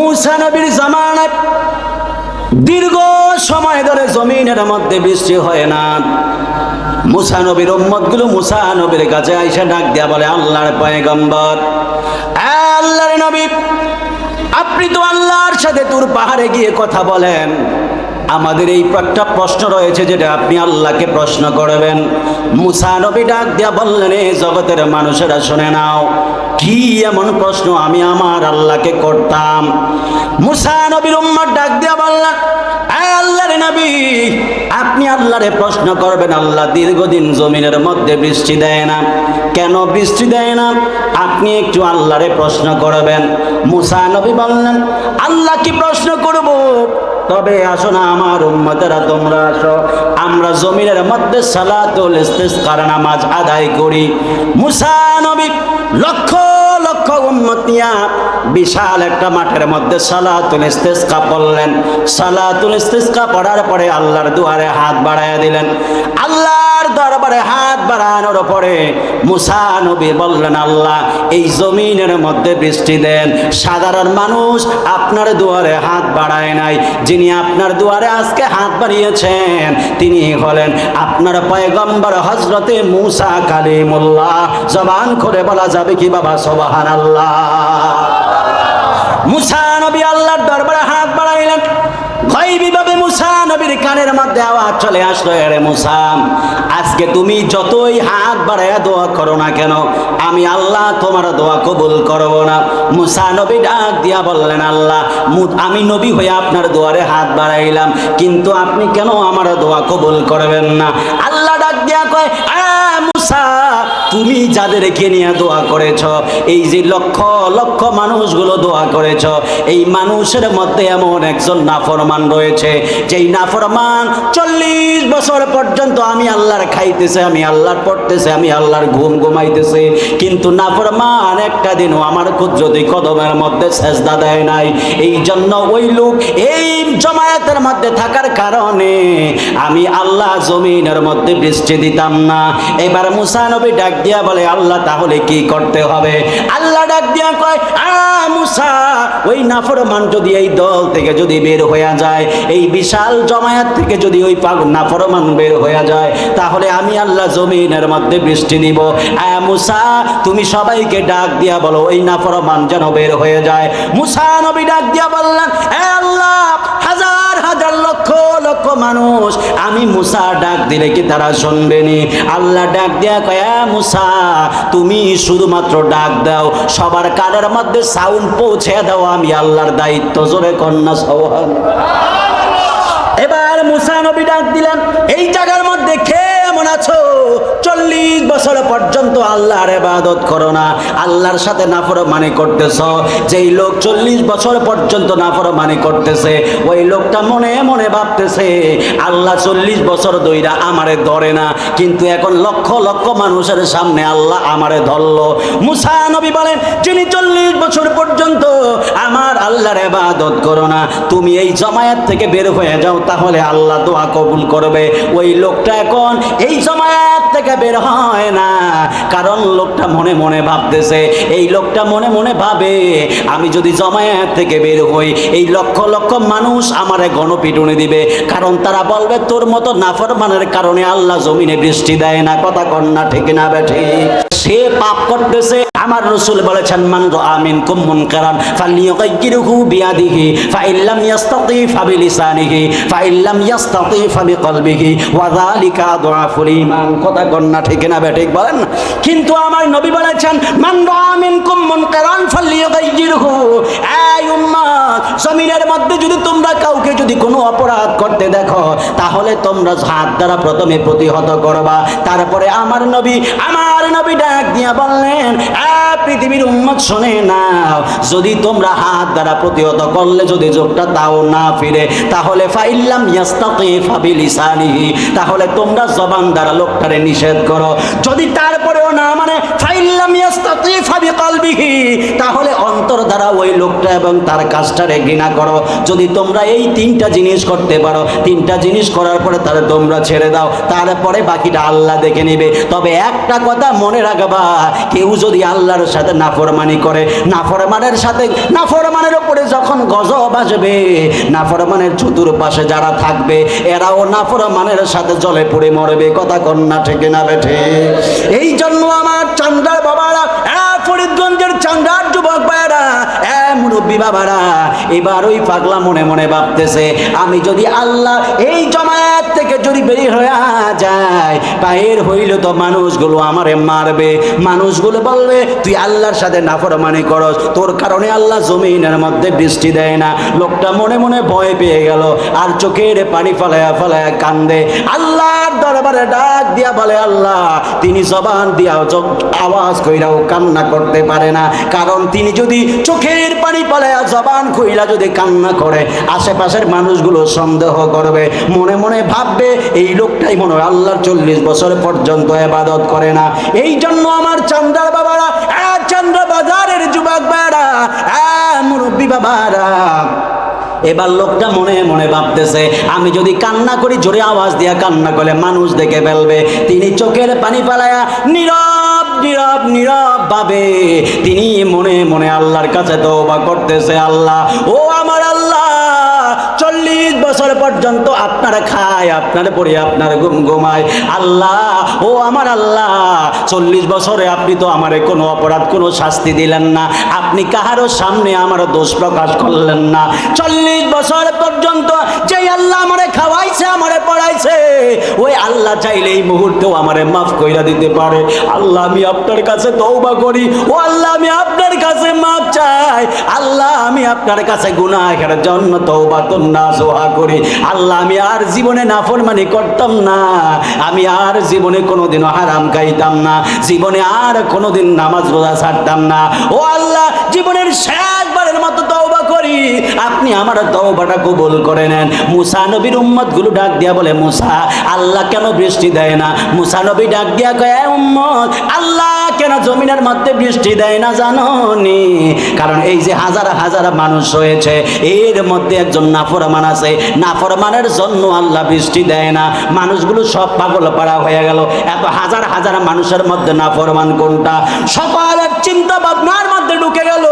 মূসা নবীর জামানায় দীর্ঘ সময় ধরে জমিনের মধ্যে বৃষ্টি হয় না। মূসা নবীর উম্মতগুলো মূসা নবীর কাছে আইসা ডাক দেয়া বলে, আল্লাহর পয়গম্বর, আল্লাহর নবী, আপনি তো আল্লাহর সাথে তুর পাহাড়ে গিয়ে কথা বলেন, আমাদের এই একটা প্রশ্ন রয়েছে যেটা আপনি আল্লাহকে প্রশ্ন করবেন। মূসা নবী ডাক দিয়া বললেন, এই জগতের মানুষেরা শুনে নাও, কি এমন প্রশ্ন আমি আমার আল্লাহকে করতাম? মূসা নবীর উম্মত ডাক দিয়া বললেন, আল্লাহর নবী, আপনি আল্লাহরে প্রশ্ন করবেন, আল্লাহ দীর্ঘদিন জমিনের মধ্যে বৃষ্টি দেয় না, কেন বৃষ্টি দেয় না? আপনি একটু আল্লাহরে প্রশ্ন করবেন। মূসা নবী বললেন, আল্লাহ কি প্রশ্ন করব? তবে আসো না আমার উম্মতেরা, তোমরা আসো, আমরা জমিনের মধ্যে সালাতুল ইস্তিসকার নামাজ আদায় করি। মূসা নবী লক্ষ লক্ষ উম্মত নিয়া বিশাল একটা মাঠের মধ্যে সালাতুল ইস্তিসকা পড়লেন। সালাতুল ইস্তিসকা পড়ার পরে আল্লাহর দুয়ারে হাত বাড়ায়া দিলেন। আল্লাহর দরবারে হাত বাড়ানোর পরে মূসা নবী বললেন, আল্লাহ এই জমিনের মধ্যে বৃষ্টি দেন। সাধারণ মানুষ আপনার দুয়ারে হাত বাড়ায় নাই, যিনি আপনার দুয়ারে আজকে হাত বাড়িয়েছেন তিনি হলেন আপনার পয়গম্বর হযরতে মূসা কালিমুল্লাহ। জবান করে বলা যাবে কি বাবা সুবহানাল্লাহ? মূসা নবী আল্লাহর দরবারে হাত বাড়াইলেন। গায়বীভাবে মূসা নবীর কানের মধ্যে আওয়াজ চলে আসলো, আরে মূসা, আজকে তুমি যতই হাত বাড়ায়া দোয়া করো না কেন, আমি আল্লাহ তোমার দোয়া কবুল করব না। মূসা নবী ডাক দিয়া বললেন, আল্লাহ, আমি নবী হয়ে আপনার দুয়ারে হাত বাড়াইলাম, কিন্তু আপনি কেন আমার দোয়া কবুল করবেন না? আল্লাহ ডাক দিয়া কয়, মূসা, তুমি যাদেরকে নিয়ে দোয়া করেছ, এই যে লক্ষ লক্ষ মানুষগুলো দোয়া করেছ, এই মানুষের মধ্যে এমন একজন নাফরমান রয়েছে, যেই নাফরমান 40 বছর পর্যন্ত আমি আল্লাহর খাইতেছে, আমি আল্লাহর পড়তেছে, আমি আল্লাহর ঘুম ঘুমাইতেছে, কিন্তু নাফরমান একটা দিনও আমার কুদরতি কদমের মধ্যে সেজদা দেয় নাই। এই জন্য ওই লোক এই জমায়েতের মধ্যে থাকার কারণে আমি আল্লাহ জমিনের মধ্যে বৃষ্টি দিতাম না। এবার মূসা নবী ডাক দিয়া বলে, আল্লাহ তাহলে কি করতে হবে? আল্লাহ ডাক দিয়া কয়, মূসা, ওই নাফরমান যদি এই দল থেকে যদি বের হয়ে যায়, এই বিশাল জমায়েত থেকে যদি ওই নাফরমান বের হয়ে যায়, তাহলে আমি আল্লাহ জমিনের মধ্যে বৃষ্টি দিব। মূসা, তুমি সবাইকে ডাক দিয়া বলো ওই নাফরমান যেন বের হয়ে যায়। মূসা নবী ডাক দিয়া বললেন, আল্লাহ, হাজার হাজার লক্ষ লক্ষ মানুষ আমি মূসা ডাক দিলে কি তারা শুনবেনি? আল্লাহ ডাক দিয়া কয়, মূসা, তুমি শুধুমাত্র ডাক দাও, সবার কানের মধ্যে সাউন্ড পৌঁছে দাও, আমি আল্লাহর দায়িত্ব। জোরে কন্যা সুবহানাল্লাহ। এবার মূসা নবী ডাক দিলেন, এই জায়গার মধ্যে কে এমন আছো 40 বছর পর্যন্ত আল্লাহর ইবাদত করো না, আল্লাহর সাথে নাফরমানি করতেছ? যেই লোক 40 বছর পর্যন্ত নাফরমানি করতেছে, ওই লোকটা মনে মনে ভাবতেছে, আল্লাহ 40 বছর ধইরা আমারে ধরে না, কিন্তু এখন লক্ষ লক্ষ মানুষের সামনে আল্লাহ আমারে ধরলো। মূসা নবী বলেন, যিনি 40 বছর পর্যন্ত আমার আল্লাহর ইবাদত করো না, তুমি এই জমায়েত থেকে বের হয়ে যাও, তাহলে আল্লাহ দোয়া কবুল করবে। ওই লোকটা এখন এই জমায়েত থেকে বের হয় না, কারণ লোকটা মনে মনে ভাবতেছে, এই লোকটা মনে মনে ভাবে, আমি যদি জমায়েত থেকে বের হই, এই লক্ষ লক্ষ মানুষ আমারে গণপিটুনি দিবে, কারণ তারা বলবে তোর মতো নাফরমানের কারণে আল্লাহ জমিনে বৃষ্টি দেয় না। কথা কন্যা ঠিক না বেঠি? সে পাপ করতেছে। আমার রাসূল বলেছেন, মান রাআ মিনকুম মুনকারান ফালইয়ুগাইয়িরহু বিয়াদিহি ফাইল্লাম ইয়াস্তাতি ফাবিলিসানিহি ফাইল্লাম ইয়াস্তাতি ফাবিকলবিহি ওয়া যালিকা আদআফুল ঈমান। কথা কন্যা ঠিক না বেঠিক বলেন? কিন্তু আমার নবী বলেছেন, মান রাআ মিনকুম মুনকারান ফালইয়ুগাইয়িরহু। এই উম্মত, জমিনের মধ্যে যদি তোমরা কাউকে যদি কোনো অপরাধ করতে দেখো, তাহলে তোমরা হাত দ্বারা প্রথমে প্রতিহত করবা। তারপরে আমার নবী ডাক দিয়া বললেন, পৃথিবীর উম্মত শুনে নাও, যদি তোমরা হাত দ্বারা প্রতিহত করলে যদি যোগটা তাও না ফিরে, তাহলে ফাইল্লাম ইয়াস্তাতি ফাবিলিসানিহি, তাহলে তোমরা জবান দ্বারা লোকটারে নিষেধ করো। যদি তারপরেও না মানে ফাইল্লাম ইয়াস্তাতি ফাবিকলবিহি, তাহলে অন্তর দ্বারা ওই লোকটা এবং তার কাজটারে ঘৃণা করো। যদি তোমরা এই তিনটা জিনিস করতে পারো, 3টা জিনিস করার পরে তাহলে তোমরা ছেড়ে দাও, তারপরে বাকিটা আল্লাহ দেখে নেবে। তবে একটা কথা মনে রাখবা, কেউ যদি আল্লাহর সাথে নাফরমানি করে, নাফরমানের উপরে যখন গজব আসবে, নাফরমানের চতুর্পাশে যারা থাকবে এরাও নাফরমানের সাথে জলে পড়ে মরবে। কথা কন্যা ঠিক না বেঠে? এই জন্য আমার চান্দার বাবারা, ফরিদগঞ্জের চান্দার যুবক ভাইরা, মুরব্বী বাবারা, এবার ওই পাগলা মনে মনে ভাবতেছে, আমি যদি আল্লাহ এই জমায়েত থেকে যদি বেরিয়ে হয়ে যায়, বাইর হইল তো মানুষগুলো আমারে মারবে, মানুষগুলো বলবে তুই আল্লাহর সাথে নাফরমানি করস, তোর কারণে আল্লাহ জমিনের মধ্যে বৃষ্টি দেয় না। লোকটা মনে মনে ভয় পেয়ে গেল, আর চোখের পানি ফালায়া ফালায়া কান্দে, আল্লাহর দরবারে ডাক দিয়া বলে, আল্লাহ, তিনি জবান দিয়া আওয়াজ কইরাও কান্না করতে পারে না, কারণ তিনি যদি চোখের পানি ফালায়া জবান কইরা যদি কান্না করে, আশেপাশের মানুষগুলো সন্দেহ করবে, মনে মনে ভাববে এই লোকটাই মনে হয় আল্লাহর 40 বছর পর্যন্ত ইবাদত করে না। এই জন্য আমার চান্দার বাবারা, চান্দ্র বাজারের যুবক বাবারা, মুরব্বী বাবারা, এবার লোকটা মনে মনে ভাবতেছে, আমি যদি কান্না করি, জোরে আওয়াজ দিয়া কান্না করলে মানুষ দেখে ফেলবে। তিনি চোখের পানি পালায়া নীরব নীরব নীরব ভাবে তিনি মনে মনে আল্লাহর কাছে তওবা করতেছে, আল্লাহ, ও আমার আল্লাহ, 40 বছর পর্যন্ত আপনারা খায়, আপনার পরে আপনার ঘুমায়, আল্লাহ, ও আমার আল্লাহ, 40 বছরে আপনি তো আমারে কোনো অপরাধ, কোনো শাস্তি দিলেন না, আপনি কাহারও সামনে আমার দোষ প্রকাশ করলেন না। 40 বছর পর্যন্ত যে আল্লাহ আমারে খাওয়াইছে, আমারে পড়াইছে, ওই আল্লাহ চাইলে এই মুহূর্তেও আমারে মাফ কইরা দিতে পারে। আল্লাহ, আমি আপনার কাছে তওবা করি, ও আল্লাহ, আমি আপনার কাছে মাফ চাই, আল্লাহ, আমি আপনার কাছে গুনাহের জন্য তওবা নাসুহা করি, আল্লাহ, আমি আর জীবনে নাফরমানি করতাম না, আমি আর জীবনে কোনোদিনও হারাম খাইতাম না, জীবনে আর কোনোদিন নামাজ রোজা ছাড়তাম না, ও আল্লাহ, জীবনের শেষবারের মতো তওবা করি, আপনি আমার তওবাটা কবুল করে নেন। মুসা নবীর উম্মতগুলো ডাক দিয়া বলে, মুসা, আল্লাহ কেন বৃষ্টি দেয় না? মুসা নবী ডাক দিয়া কয়, উম্মত, আল্লাহ কেন জমিনের মধ্যে বৃষ্টি দেয় না জানো নি? কারণ এই যে হাজার হাজার মানুষ হয়েছে, এর মধ্যে একজন নাফরমান আছে, নাফরমানের জন্য আল্লাহ বৃষ্টি দেয় না। মানুষগুলো সব পাগল পাড়া হয়ে গেল, এত হাজার হাজার মানুষের মধ্যে নাফরমান কোনটা? সকলের চিন্তা ভাবনার মধ্যে ঢুকে গেল,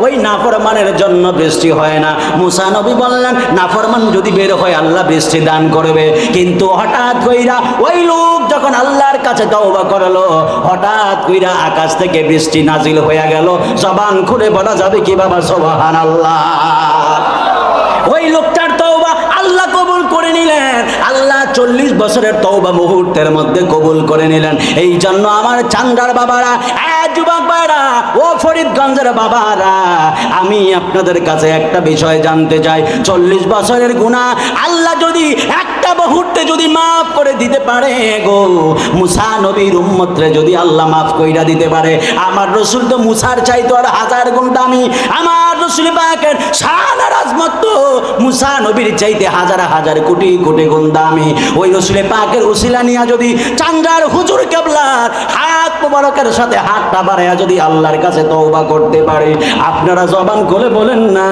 ওই নাফরমানের জন্য বৃষ্টি হয় না। মুসা নবী বললেন, নাফরমান যদি বের হয় আল্লাহ বৃষ্টি দান করবে। কিন্তু হঠাৎ কইরা ওই লোক যখন আল্লাহর কাছে তওবা করলো, হঠাৎ কইরা আকাশ থেকে বৃষ্টি নাজিল হয়ে গেল। জবান খুলে বলা যাবে কি বাবা সুবহানাল্লাহ? ওই লোকটার তওবা আল্লাহ কবুল করে নিলেন। আল্লাহ 40 বছরের তওবা মুহূর্তের মধ্যে কবুল করে নিলেন। এই জন্য আমার চান্দার বাবারা, যুবক বাবারা, ও ফরিদগঞ্জের বাবারা, আমি আপনাদের কাছে একটা বিষয় জানতে চাই। 40 বছরের গুনাহ আল্লাহ যদি একটা মুহূর্তে যদি মাফ করে দিতে পারে গো, মুসা নবীর উম্মতরে যদি আল্লাহ মাফ কইরা দিতে পারে, আমার রাসূল তো মুসার চাইতো আর 1000 গুণ দামি। আমার রাসূল পাকের শান আর আজমত তো মুসা নবীর চাইতে হাজার হাজার কোটি কোটি গুণ দামি। ওই রাসূল পাকের উসিলা নিয়া যদি চান্দার হুজুর কেবলার হাত মোবারকের সাথে হাতটা বাড়ায়া যদি আল্লাহর কাছে তওবা করতে পারে, আপনারা জবান খুলে বলেন না,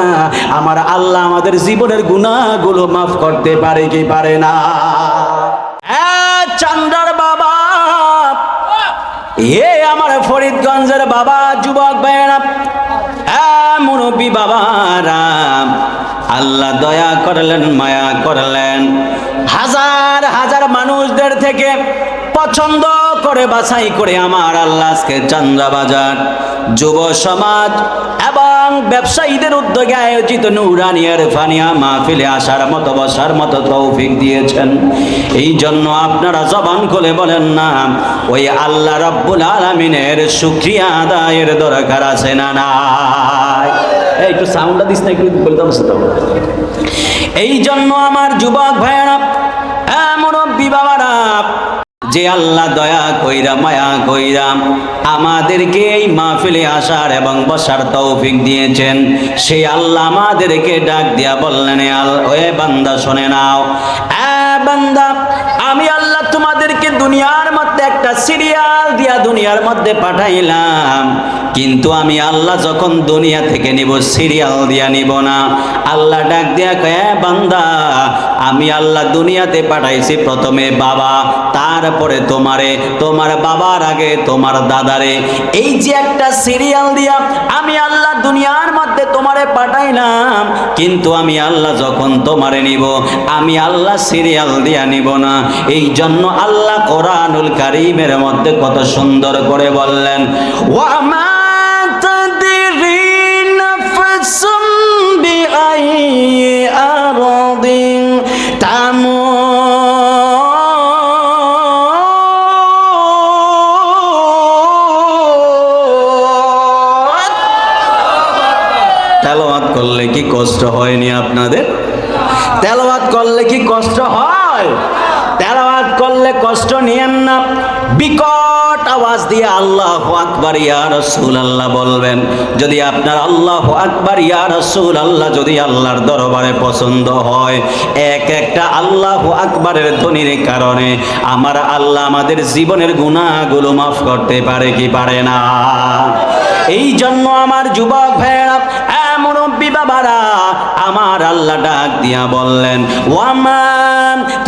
আমার আল্লাহ আমাদের জীবনের গুনাহগুলো মাফ করতে পারে কি পারে না? চান্দার বাবা, এ আমার ফরিদগঞ্জের বাবা, যুবক ভাইয়েরা, মুরব্বী বাবারা, আল্লাহ দয়া করলেন, মায়া করলেন, হাজার হাজার মানুষদের থেকে পছন্দ করে বাছাই করে আমার আল্লাহ আজকে চান্দাবাজার যুব সমাজ এবং ব্যবসায়ীদের উদ্যোগে আয়োজিত নুরানি ইরফানিয়া মাহফিলে আসার মতো বসার মতো তৌফিক দিয়েছেন। এই জন্য আপনারা জবান খুলে বলেন না, ওই আল্লাহ রাব্বুল আলামিনের শুকরিয়া আদায়ের দরকার আছে না নাই? একটু সাউন্ডটা দিস না, একটু বলতাম। এই জন্য আমার যুবক ভাইয়েরা, মুরব্বী বাবারা, যে আল্লাহ দয়া কইরা মায়া কইরা আমাদেরকে এই মাহফিলে আসার এবং বসার তৌফিক দিয়েছেন, সেই আল্লাহ আমাদেরকে ডাক দিয়া বললেন, ওয়ে বান্দা শুনে নাও, বান্দা, আমি আল্লাহ তোমাদের তোমাদেরকে দুনিয়ার মধ্যে একটা সিরিয়াল দিয়া দুনিয়ার মধ্যে পাঠাইলাম, কিন্তু আমি আল্লাহ যখন দুনিয়া থেকে নিব সিরিয়াল দিয়া নিব না। আল্লাহ ডাক দিয়া কয়, বান্দা আমি আল্লাহ দুনিয়াতে পাঠাইছি প্রথমে বাবা, তারপরে তোমারে, তোমার বাবার আগে তোমার দাদারে। এই যে একটা সিরিয়াল দিয়া আমি আল্লাহ দুনিয়ার মধ্যে তোমারে পাঠাইলাম, কিন্তু আমি আল্লাহ যখন তোমারে নিব আমি আল্লাহ সিরিয়াল দিয়া নিব না। এই জন্য আল্লাহ কোরআনুল কারীমের মধ্যে কত সুন্দর করে বললেন, ওয়া মা তাদরি নাফসুম বিআইয়ি আরদিন তেলাওয়াত করলে কি কষ্ট হয়নি আপনাদের? তেলাওয়াত করলে কি কষ্ট হয়? তেলাওয়াত করলে কষ্ট নিয়েন না। বিকট আওয়াজ দিয়ে আল্লাহু আকবার ইয়া রাসূলুল্লাহ বলবেন। যদি আপনার আল্লাহু আকবার ইয়া রাসূলুল্লাহ যদি আল্লাহর দরবারে পছন্দ হয়, এক একটা আল্লাহু আকবারের ধ্বনির কারণে আমার আল্লাহ আমাদের জীবনের গুনাহগুলো মাফ করতে পারে কি পারে না? এই জন্য আমার যুবক ভাইরা, মুরব্বী বাবারা, আমার আল্লাহ ডাক দিয়া বললেন, ওয়া মা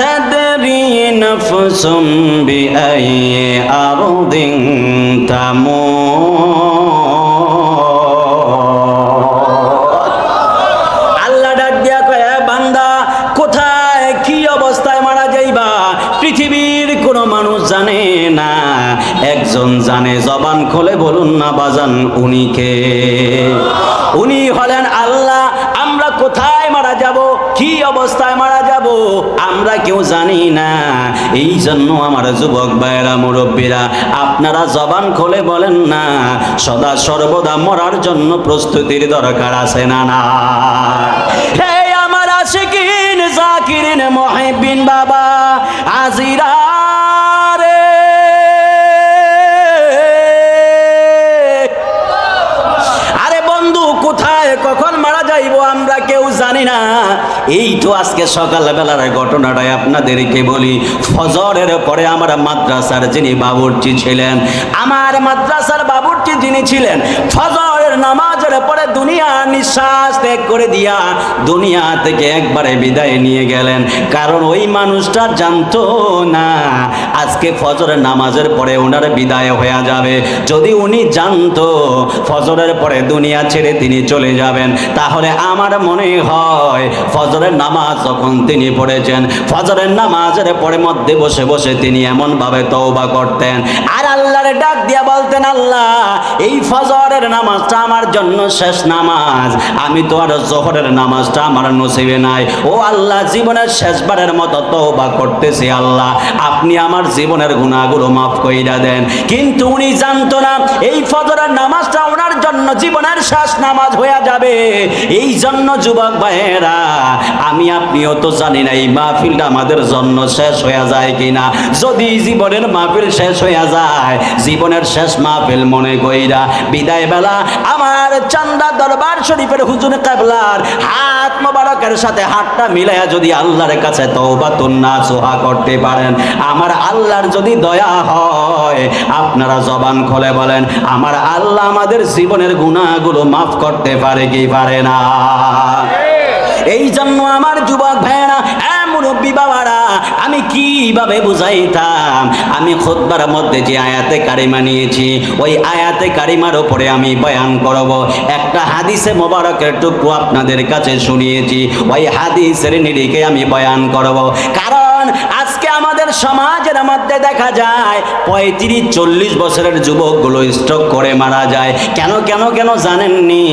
তাদরি নাফসুম বিআইয়ি আরদিন তামুত। আল্লাহ ডাক দিয়া কয়, বান্দা কোথায় কি অবস্থায় মারা যাইবা পৃথিবীর কোনো মানুষ জানে না, একজন জানে। জবান খুলে বলুন না বাজান, উনি কে? উনি হলেন আল্লাহ। আমরা কোথায় মারা যাব, কি অবস্থায় মারা যাব আমরা কেউ জানি না। এই জন্য আমার যুবক ভাইয়েরা, মুরব্বীরা, আপনারা জবান খুলে বলেন না, সদা সর্বদা মরার জন্য প্রস্তুতির দরকার আছে না? না। হে আমার আশিকিন, জাকিরিন, মুহিব্বিন বাবা আজিরা রে, আরে বন্ধু কোথায় কখন মারা যাইবো আমরা কেউ জানি না। এই তো আজকে সকালবেলার ঘটনাটাই আপনাদেরকে বলি। ফজরের পরে আমার মাদ্রাসার যিনি বাবুর্চি ছিলেন, আমার মাদ্রাসার বাবুর্চি যিনি ছিলেন, ফজরের নামাজের পরে দুনিয়া নিঃশ্বাস ত্যাগ করে দিয়া দুনিয়া থেকে একবারে বিদায় নিয়ে গেলেন। কারণ ওই মানুষটা জানতো না আজকে ফজরের নামাজের পরে ওনার বিদায় হয়ে যাবে। যদি উনি জানতো ফজরের পরে দুনিয়া ছেড়ে তিনি চলে যাবেন, তাহলে আমার মনে হয় ফজরের নামাজ যখন তিনি পড়েছেন, ফজরের নামাজের পরে মধ্যে বসে বসে তিনি এমন ভাবে তওবা করতেন আর আল্লাহর ডাক দিয়া বলতেন, আল্লাহ এই ফজরের নামাজটা আমার জন্য শেষ নামাজ, আমি তো আর জোহরের নামাজটা আমার নসিবে নাই। ও আল্লাহ, জীবনের শেষবারের মতো তওবা করতেছি, আল্লাহ আপনি আমার জীবনের গুনাহগুলো মাফ কইরা দেন। কিন্তু উনি জানতো না এই ফজরের নামাজটা ওনার জন্য জীবনের শেষ নামাজ হয়ে যাবে। এই জন্য যুবক ভাইয়েরা, আমি আপনিও তো জানি না এই মাহফিলটা আমাদের জন্য শেষ হয়ে যায় কিনা। যদি জীবনের মাহফিল শেষ হয়ে যায়, জীবনের শেষ মাহফিল মনে কইরা বিদায় বেলা আমার চান্দা দরবার শরীফের হুজুর কিবলার হাত মোবারকের সাথে হাতটা মিলাইয়া যদি আল্লাহর কাছে তওবাতুন নাসুহা করতে পারেন, আমার আল্লাহর যদি দয়া হয়, আপনারা জবান খুলে বলেন, আমার আল্লাহ আমাদের জীবনের গুনাহগুলো মাফ করতে পারে কি পারে না? এই জন্য আমার যুবক ভাইয়েরা, মুরব্বী বাবারা, আমি কিভাবে বুঝাইতাম? আমি খুতবার মধ্যে যে আয়াতে কারিমা নিয়েছি, ওই আয়াতে কারিমার উপরে আমি বয়ান করব। একটা হাদিসে মোবারকের টুকু আপনাদের কাছে শুনিয়েছি, ওই হাদিসের নিরিখে আমি বয়ান করব। কারণ আজকে আমাদের সমাজের মধ্যে দেখা যায় 35-40 বছরের যুবকগুলো স্ট্রোক করে মারা যায়। কেন কেন কেন জানেননি?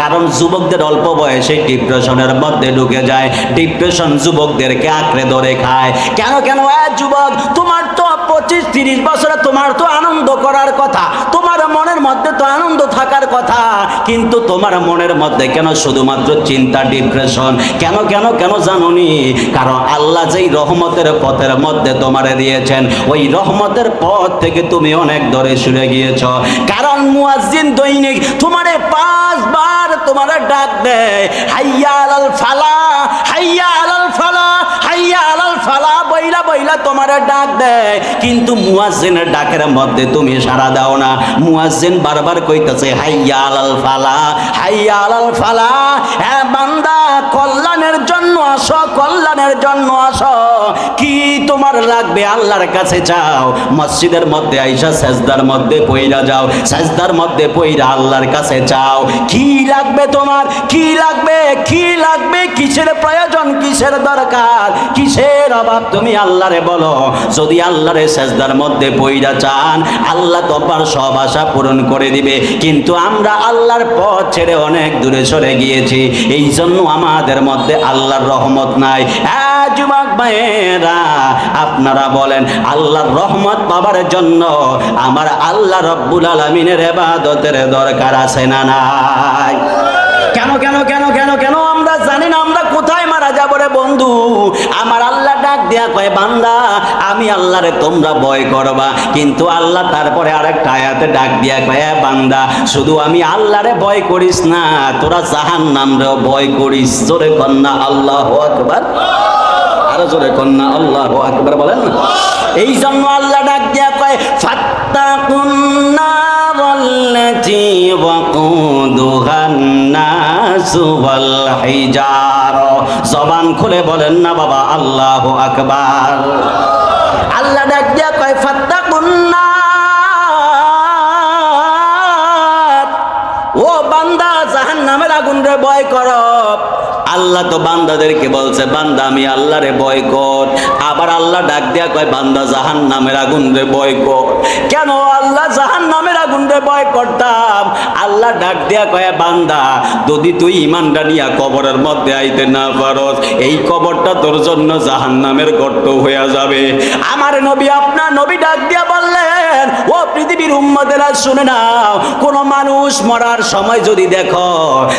কারণ যুবকদের অল্প বয়সে ডিপ্রেশনের মধ্যে ঢুকে যায়, ডিপ্রেশন যুবকদেরকে আঁকড়ে ধরে খায়। কেন কেন? যুবক, তোমার তো 25-30 বছরে তোমার তো আনন্দ করার কথা, তোমার মনের মধ্যে তো আনন্দ থাকার কথা, কিন্তু তোমার মনের মধ্যে কেন শুধুমাত্র চিন্তা, ডিপ্রেশন? কেন কেন কেন জানুনি? কারণ আল্লাহ যেই রহমতের পথের মধ্যে তোমারে দিয়েছেন, ওই রহমতের পথ থেকে তুমি অনেক দূরে সরে গিয়েছ। কারণ মুয়াজ্জিন দৈনিক তোমারে 5 বার তোমারে ডাক দেয়, হাইয়া আলাল ফালাহ, হাইয়া আলাল ফালাহ, হাইয়া আলাল ফালা বইলা বইলা তোমার ডাক দেয়, কিন্তু মুয়াজ্জিনের ডাকের মধ্যে তুমি সাড়া দাও না। মুয়াজ্জিন বারবার কইতাছে হাইয়া আলাল ফালা, হাইয়া আলাল ফালা। হ্যাঁ বান্দা, কল্যাণের জন্য আসো, কল্যাণের জন্য আসো। কি তোমার লাগবে আল্লাহর কাছে চাও। মসজিদের মধ্যে আইসা সেজদার মধ্যে পইরা যাও, সেজদার মধ্যে পইরা আল্লাহর কাছে চাও। কি লাগবে তোমার, কি লাগবে, কি লাগবে, কিসের প্রয়োজন, কিসের দরকার, কিসের অভাব, তুমি আল্লাহরে বলো। যদি আল্লাহরে সেজদার মধ্যে পইরা চান, আল্লাহ তোমার সব আশা পূরণ করে দিবে। কিন্তু আমরা আল্লাহর পথ ছেড়ে অনেক দূরে সরে গিয়েছি, এই জন্য আমাদের মধ্যে আল্লাহর রহমত নাই। যুবক ভাইয়েরা, আপনারা বলেন আল্লাহর রহমত পাবার জন্য আমার আল্লাহ রব্বুল আলামিনের ইবাদতের দরকার আছে না নাই? কেন কেন কেন কেন কেন আমরা জানি না আমরা কোথায় মারা যাব রে বন্ধু। আমার আল্লাহ ডাক দিয়া কয় বান্দা আমি আল্লাহরে তোমরা ভয় করবা, কিন্তু আল্লাহ তারপরে আরেকটা আয়াতে ডাক দিয়া কয় বান্দা শুধু আমি আল্লাহরে ভয় করিস না, তোরা জাহান্নামরেও ভয় করিস। জোরে কন্যা আল্লাহু আকবার, আরো জোরে কন্যা আল্লাহু আকবার বলেন না। এই জন্য আল্লাহ ডাক দিয়া কয় ফাত্তাকুন নারাল্লাতী ওয়াকুদুহান নাসু ওয়াল হিজার। জবান খুলে বলেন না বাবা আল্লাহু আকবার। আল্লাহ ডাক দিয়া কয় ফাত্তাকুন নার, ও বান্দা জাহান্নামের আগুনরে ভয় করো। আল্লাহ তো বান্দাদেরকে বলছে বান্দা আমি আল্লাহরে ভয় কর, আবার আল্লাহ ডাক দিয়া কয় বান্দা জাহান্নামের আগুন রে ভয় কর। কেন আল্লাহ জাহান্নামের আগুন রে ভয় করতাম? আল্লাহ ডাক দিয়া কয় বান্দা যদি তুই ঈমানটা নিয়া কবরের মধ্যে আইতে না পারস, এই কবরটা তোর জন্য জাহান্নামের গর্ত হয়ে যাবে। আমার নবী, আপনার নবী ডাক দিয়া বললেন ও পৃথিবীর উম্মতেরা শুনে নাও, কোন মানুষ মরার সময় যদি দেখো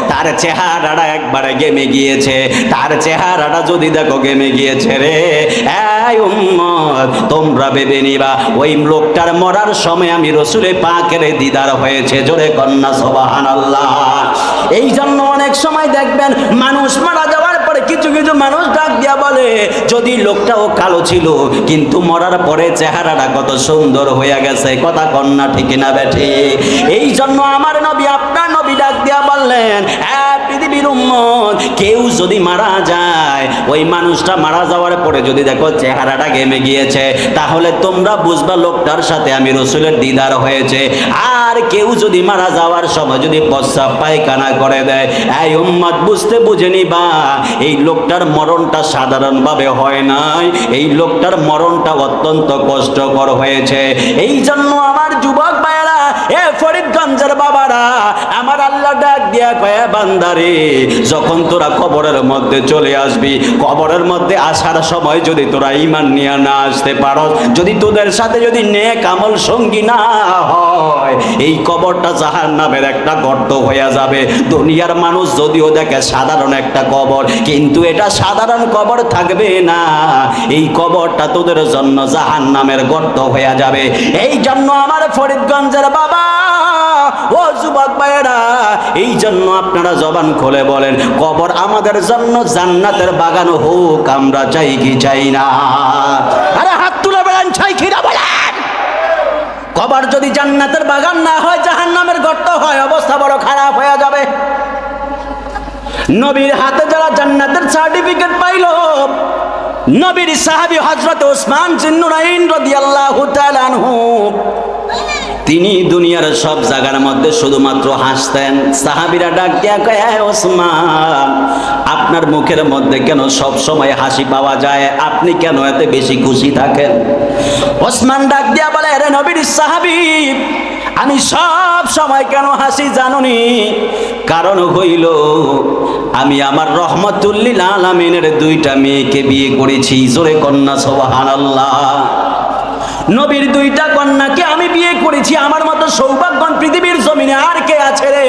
তার চেহারাটা একবারে গেমে গিয়েছে, তার চেহারাটা যদি দেখো গেমে গিয়েছে রে, এই উম্মত তোমরা ভেবে নিবা ওই লোকটার মরার সময় আমি রসুলে পাকের দিদার হয়েছে। জোরে কন্যা সুবহানাল্লাহ। এই জন্য অনেক সময় দেখবেন মানুষ মারা যাওয়ার পরে কিছু কিছু মানুষ ডাক দিয়া বলে যদি লোকটাও কালো ছিল কিন্তু মরার পরে চেহারাটা কত সুন্দর হয়ে গেছে। কথা কন্যা ঠিক না বেঠি? এই জন্য আমার নবী, আপনার নবী ডাক দিয়া বললেন পৃথিবীর উম্মত কেউ যদি মারা যায়, ওই মানুষটা মারা যাওয়ার পরে যদি দেখো চেহারাটা গেমে গিয়েছে, তাহলে তোমরা বুঝবা লোকটার সাথে আমি রসুলের দিদার হয়েছে। আর কেউ যদি মারা যাওয়ার সময় যদি প্রস্রাব পায়খানা করে দেয়, এই উম্মত বুঝতে বুঝে নিবা এই লোকটার মরণটা সাধারণভাবে হয় নাই, এই লোকটার মরণটা অত্যন্ত কষ্টকর হয়েছে। এই জন্য আমার যুবক ভাইয়েরা, এ ফরিদগঞ্জের বাবারা, আমার আল্লাহ ডাক দিয়া কয় বান্দারে যখন তোরা কবরের মধ্যে চলে আসবি, কবরের মধ্যে আসার সময় যদি তোরা ঈমান নিয়ে না আসতে পারো, যদি তোদের সাথে যদি নেক আমল সঙ্গী না হয়, এই কবরটা জাহান্নামের একটা গর্ত হয়ে যাবে। দুনিয়ার মানুষ যদিও দেখে সাধারণ একটা কবর, কিন্তু এটা সাধারণ কবর থাকবে না, এই কবরটা তোদের জন্য জাহান্নামের গর্ত হয়ে যাবে। এই জন্য আমার ফরিদগঞ্জের বাবা, ও যুবক ভাইয়েরা, এই জন্য আপনারা জবান খুলে বলেন কবর আমাদের জন্য জান্নাতের বাগান হোক, আমরা চাই কি চাই না? আরে হাত তুলে বলেন চাই কি না বলেন। কবর যদি জান্নাতের বাগান না হয়, জাহান্নামের গর্ত হয়, অবস্থা বড় খারাপ হয়ে যাবে। নবীর হাতে যারা জান্নাতের সার্টিফিকেট পাইল, নবীর সাহাবী হযরত ওসমান জিন্নুরাইন রাদিয়াল্লাহু তাআলা আনহু, তিনি দুনিয়ার সব জায়গার মধ্যে শুধুমাত্র হাসতেন। সাহাবীরা ডাক দিয়া কয় ওসমান, আপনার মুখের মধ্যে কেন সব সময় হাসি পাওয়া যায়? আপনি কেন এত বেশি খুশি থাকেন? ওসমান ডাক দিয়া বলে, আরে নবীর সাহাবী, আমি সব সময় কেন হাসি জানুনি? কারণ হইল আমি আমার রহমাতুল লিল আলামিনের দুইটা মেয়েকে বিয়ে করেছি। জোরে কন্যা সুবহানাল্লাহ। নবীর দুইটা কন্যাকে আমি বিয়ে করেছি, আমার মতো সৌভাগ্যবান পৃথিবীর জমিনে আর কে আছে রে?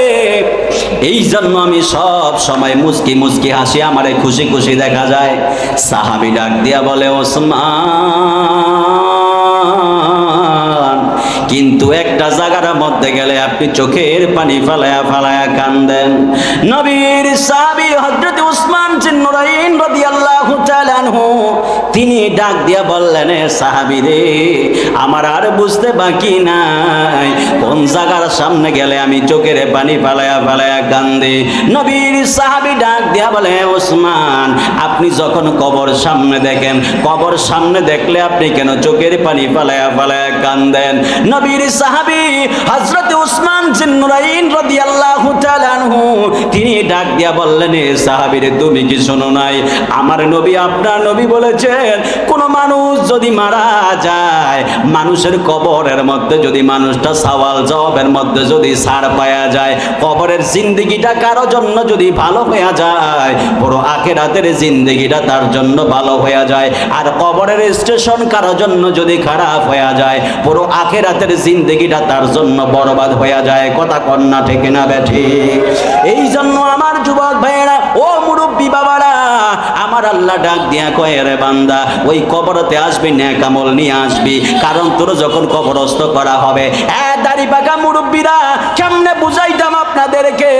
এই জন্য আমি সব সময় মুস্কি মুস্কি হাসি, আমারে খুশি খুশি দেখা যায়। সাহাবী ডাক দিয়া বলে ওসমান, কিন্তু একটা জায়গার মধ্যে গেলে আপনি চোখের পানি ফালায়া ফালায়া কান্দেন। নবীর সাহাবী হযরত উসমান জিন্নুরাইন রাদিয়াল্লাহু তাআলা আনহু, তিনি ডাক দিয়া বললেন, সাহাবী রে, আমার আর বুঝতে বাকি নাই কোন জায়গার সামনে গেলে আমি চোখের পানি ফালায়া ফালায়া কান্দি। নবীর সাহাবী ডাক দিয়া বলে, ওসমান, আপনি যখন কবর সামনে দেখেন, কবর সামনে দেখলে আপনি কেন চোখের পানি ফালায়া ফালায়া কান্দেন? নবীর সাহাবী হযরত উসমান জিন্নুরাইন রাদিয়াল্লাহু তাআলা আনহু তিনি ডাক দিয়া বললেন, সাহাবী রে, তুমি কি শোনো নাই? আমার নবী, আপনার নবী বলেছেন, কোন মানুষ যদি মারা যায়, মানুষের কবরের মধ্যে যদি মানুষটা সওয়াল জবাবের মধ্যে যদি ছাড় পাওয়া যায়, কবরের জিন্দেগিটা কারো জন্য যদি ভালো হয়ে যায়, পুরো আখিরাতের জিন্দেগিটা তার জন্য ভালো হয়ে যায়। আর কবরের স্টেশন কারো জন্য যদি খারাপ হয়ে যায়, পুরো আখিরাতের জিন্দেগিটা তার জন্য বরবাদ হয়ে যায়। কথা কন না ঠিক না বেঠিক? এই জন্য আমার যুবক ভাইয়েরা, ও মুরব্বী বাবারা, আমার আল্লাহ ডাক দিয়া কয়, রে বান্দা, ওই কবরতে আসবি, নেক আমল নিয়ে আসবি, কারণ তোর যখন কবরস্থ করা হবে। দাড়ি পাকা মুরব্বীরা, কেমনে বুঝাইতাম আপনাদেরকে?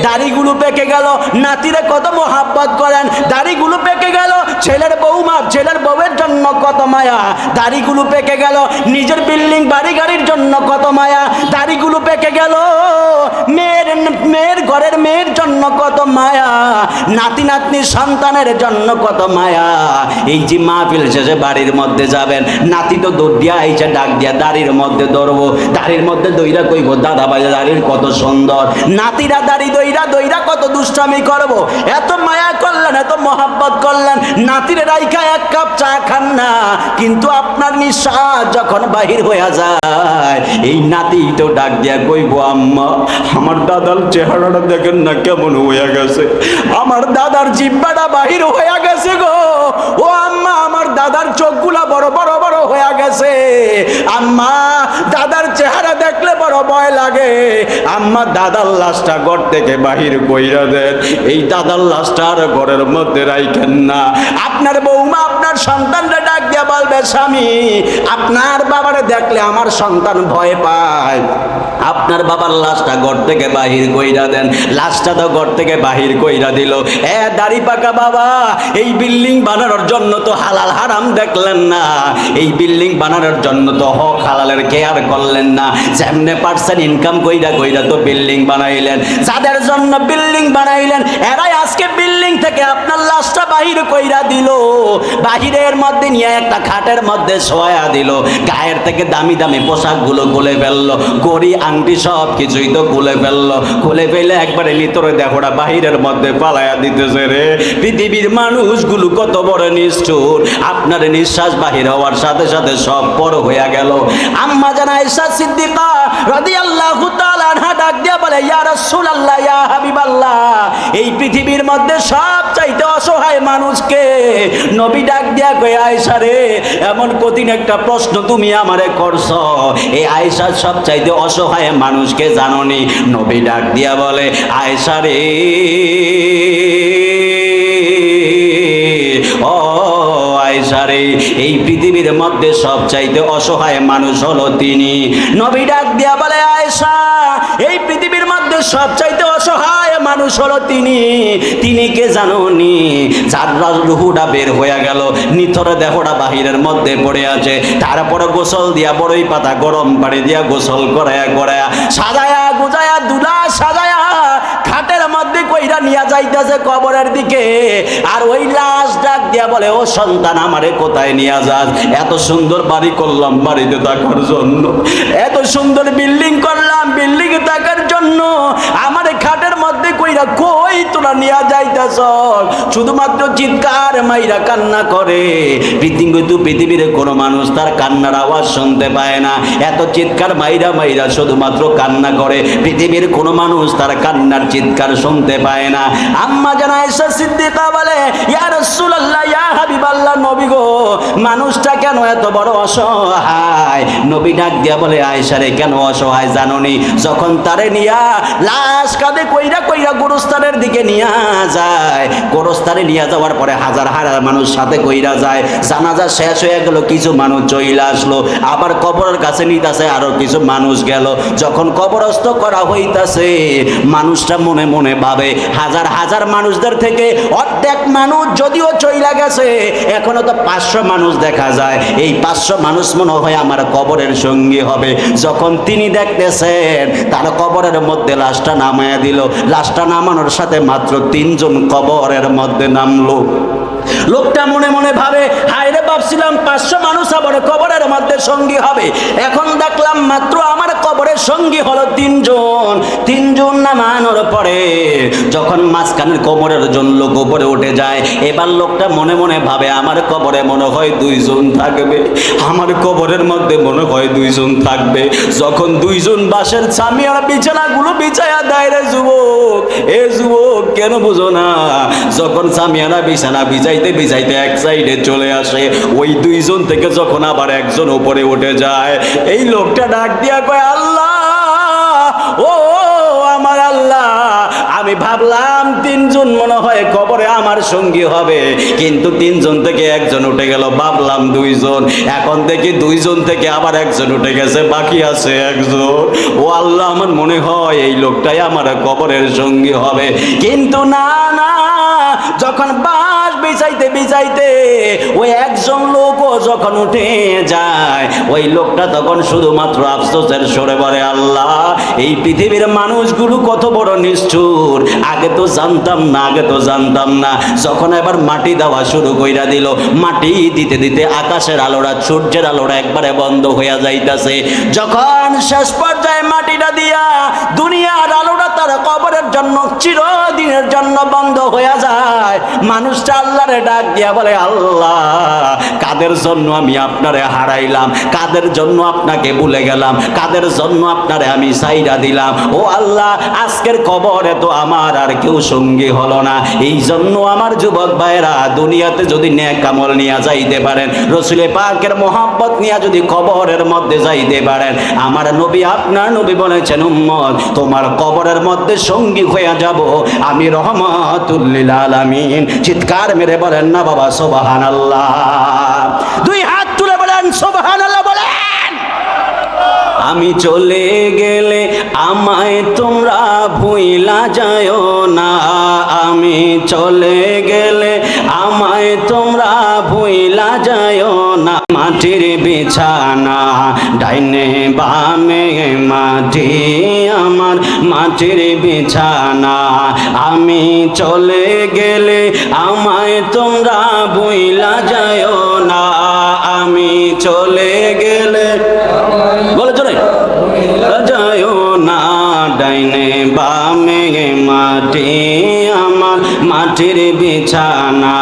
দাড়িগুলো পেকে গেল, নাতিরে কত মোহাব্বত করেন, দাড়িগুলো পেকে গেল, ছেলের বউমা ছেলের বউয়ের জন্য কত মায়া, দাড়িগুলো পেকে গেল, নিজের বিল্ডিং বাড়ি গাড়ির জন্য কত মায়া, দাড়িগুলো পেকে গেল, মেয়ের ঘরের মেয়ের জন্য কত মায়া, নাতি নাতনি সন্তানের জন্য কত মায়া। এই যে মাহফিল শেষে বাড়ির মধ্যে যাবেন, নাতি তো দৌড় দিয়া আইসা ডাক দিয়া দাড়ির মধ্যে দৌড়বো, দাড়ির মধ্যে দইরা কইব, দাদা ভাই দাড়ির কত সুন্দর। নাতিরা দাড়ি দইরা দইরা কত দুষ্টামি করবো। এত মায়া করলেন, এত মহাব্বত করলেন, নাতিরে রাইখা এক কাপ চা খান না, কিন্তু আপনার নিঃশ্বাস যখন বাহির হইয়া যায়, এই নাতি তো ডাক দিয়া কইব, আম্মা, আমার দাদার চেহারাটা দেখেন না কেমন হইয়া গেছে, আমার দাদার জিব্বাটা বাহির হইয়া গেছে গো, ও আম্মা, আমার দাদার চোখগুলা বড় বড় বড় হইয়া গেছে, আম্মা, দাদার চেহারা দেখলে বড় ভয় লাগে, আম্মা, দাদার লাশটা ঘর থেকে বাহির কইরা দেন, এই দাদার লাশটা আর ঘরের মধ্যে রাইখেন না। আপনার বৌমা আপনার সন্তানরা ডাক দিয়া বলবে, স্বামী, আপনার বাবারে দেখলে আমার সন্তান ভয় পায়, আপনার বাবার লাশটা ঘর থেকে বাহির কইরা দেন। লাশটা তো ঘর থেকে বাহির কইরা দিল। দাড়ি পাকা বাবা, এই বিল্ডিং বানানোর জন্য তো হালাল হারাম দেখলেন না, এই বিল্ডিং বানানোর জন্য তো হক হালালের কেয়ার করলেন না, যেমনে পারছেন ইনকাম কইরা কইরা তো বিল্ডিং বানাইলেন। যাদের জন্য বিল্ডিং বানাইলেন, এরাই আজকে বিল্ডিং থেকে আপনার লাশটা বাহির কইরা দিল, বাহিরের মধ্যে নিয়ে একটা খাটের মধ্যে শোয়া দিল, গায়ের থেকে দামি দামি পোশাকগুলো খুলে ফেললো, গড়ি আংটি সব কিছুই তো খুলে ফেললো, খুলে ফেলে একবারে ভিতরে দেখোটা বাহিরের মধ্যে পালায়া দিতেছে। রে পৃথিবীর মানুষগুলো কত বড় নিষ্ঠুর, আপনার নিঃশ্বাস বাহির হওয়ার সাথে সাথে সব পর হইয়া গেল। আম্মা জান আয়েশা সিদ্দিকা রাদিয়াল্লাহু তাআলা আনহা ডাক দিয়া বলে, ইয়া রাসূলুল্লাহ, ইয়া হাবিবাল্লাহ, এই পৃথিবীর মধ্যে সব চাইতে অসহায় মানুষকে? নবী ডাক দিয়া কয়, আয়েশা রে, এমন কঠিন একটা প্রশ্ন তুমি আমারে করছো, এই আয়েশা সব চাইতে অসহায় মানুষকে জানোনি? নবী ডাক দিয়া বলে, আয়েশা রে, ও আয়েশা রে, এই পৃথিবীর মধ্যে সব চাইতে অসহায় মানুষ হলো তিনি। নবী ডাক দিয়া বলে, আয়েশা, এই পৃথিবীর মধ্যে সব চাইতে অসহায় মানুষ হলো তিনি। তিনি কে জানোনি? যার রুহুটা বের হয়ে গেল, নিথরে দেহটা বাহিরের মধ্যে পড়ে আছে, তারপরে গোসল দিয়া, বড়ই পাতা গরম পানি দিয়া গোসল করায়া করায়া সাজায়া গুজায়া দুলা সাজায়া খাটের মধ্যে কইরা নিয়ে যাইতেছে কবরের দিকে। আর ওই লাশ ডাক দিয়া বলে, ও সন্তান, আমারে কোথায় নিয়ে যাস? এত সুন্দর বাড়ি করলাম বাড়িতে থাকার জন্য, এত সুন্দর বিল্ডিং করলাম বিল্ডিং এ থাকার জন্য, আমারে খাটের মধ্যে কইরা কই তোরা নিয়ে যাইতেছ? শুধুমাত্র চিৎকার মাইরা কান্না করে। পৃথিবীর কোনো মানুষ তার কান্নার আওয়াজ শুনতে পায় না, এত চিৎকার মাইরা মাইরা শুধুমাত্র কান্না করে। পৃথিবীর কোনো মানুষ তার কান্নার চিৎকার শুনতে পায় না। আম্মা জান আয়েশা সিদ্দিকা বলে, ইয়া রাসূলুল্লাহ, ইয়া হাবিবাল্লাহ, নবী গো, মানুষটা কেন এত বড় অসহায়? নবী ডাক দিয়া বলে, আয়েশা রে, কেন অসহায় জানোনি? যখন তারে নিয়া লাশ কাঁধে কইরা কইরা গোরস্থানের দিকে নিয়ে যায়। গোরস্থানে নিয়ে যাওয়ার পরে হাজার হাজার মানুষ সাথে কইরা যায়। জানাজা শেষ হয়ে গেল, কিছু মানুষ চইলা আসলো, আবার কবরের কাছে নিতেছে, আরো কিছু মানুষ গেল। যখন কবরস্থ করা হইতাছে, মানুষটা মনে মনে ভাবে হাজার হাজার মানুষদের থেকে অর্ধেক মানুষ যদিও চইলা গেছে, এখনো তো 500 মানুষ দেখা যায়। এই 500 মানুষ মনে হয় আমার কবরের সঙ্গী হবে। যখন তিনি দেখতেছেন, তার কবরের মধ্যে লাশটা নামায়া দিল। লাশটা নামানোর সাথে মাত্র 3 জন কবরের মধ্যে নামলো। লোকটা মনে মনে ভাবে, হায় রে, ভাবছিলাম 500 মানুষ আবার কবরের মধ্যে সঙ্গী হবে, এখন দেখলাম মাত্র আমার কবরের সঙ্গী হলো 3 জন। 3 জন নামানোর পরে যখন মাঝখানের কবরের জন লোক উপরে উঠে যায়, এবার লোকটা মনে মনে ভাবে, আমার কবরে মনে হয় 2 জন থাকবে, আমার কবরের মধ্যে মনে হয় 2 জন থাকবে। যখন 2 জন বাঁশের ছামিয়ার বিছানাগুলো বিছায়া দেয়, রে যুবক, এ যুবক, কেন বুঝো না? যখন ছামিয়ারা বিছানা বিছাইতে বিছাইতে এক সাইডে চলে আসে, ওই 2 জন থেকে যখন আবার একজন উপরে উঠে যায়, এই লোকটা ডাক দিয়া কয়, আল্লাহ, ও আমার আল্লাহ, আমি ভাবলাম 3 জন মনে হয় কবরে আমার সঙ্গী হবে, কিন্তু 3 জন থেকে একজন উঠে গেল, ভাবলাম 2 জন, এখন দেখি 2 জন থেকে আবার একজন উঠে গেছে, বাকি আছে একজন। ও আল্লাহ, আমার মনে হয় এই লোকটাই আমার কবরের সঙ্গী হবে। কিন্তু না না, যখন বাঁশ বিছাইতে বিছাইতে ওই একজন লোকও যখন উঠে যায়, ওই লোকটা তখন শুধুমাত্র আফসোসের সরে বলে, আল্লাহ, এই পৃথিবীর মানুষগুলো কত বড় নিষ্ঠুর, আগে তো জানতাম না, আগে তো জানতাম না। যখন এবার মাটি দেওয়া শুরু কইরা দিল, মাটি দিতে দিতে আকাশের আলোটা, সূর্যের আলোটা একবারে বন্ধ হইয়া যাইতাছে। যখন শেষ পর্যায়ে মাটিটা দিয়া দুনিয়ার আলোটা তার কবরের জন্য চিরদিনের জন্য বন্ধ হইয়া যায়, মানুষটা আল্লাহরে ডাক দিয়া বলে, আল্লাহ, কাদের জন্য আমি আপনারে হারাইলাম, কাদের জন্য আপনাকে ভুলে গেলাম, কাদের জন্য আপনারে আমি সাইরা দিলাম। ও আল্লাহ, আজকের কবরে তো আমার আর কেউ সঙ্গী হলো না। এই জন্য আমার যুবক ভাইরা, দুনিয়াতে যদি নেক আমল নিয়ে যাইতে পারেন, রসুল পাকের মহব্বত নিয়ে যদি কবরের মধ্যে যাইতে পারেন, আমার নবী, আপনার নবী বলেছেন, উম্মত, তোমার কবরের মধ্যে সঙ্গী হয়ে যাব আমি রহমাতুল লিল আলামিন। চিৎকার মেরে বলেন না বাবা সুবহানাল্লাহ? 2 হাত তুলে বলেন সুবহানাল্লাহ বলেন। আমি চলে গেলে আমায় তোমরা ভুইলা যায়ও না, আমি চলে গেলে আমায় তোমরা ভুইলা যায়ও না। মাটির বিছানা ডাইনে বামে মাটি, আমার মাটির বিছানা, আমি চলে গেলে আমায় তোমরা ভুইলা যায়ও না, আমি চলে গেলে, বলে চলে যায়ও না। ডাইনে বামে মাটি, আমার মাটির বিছানা,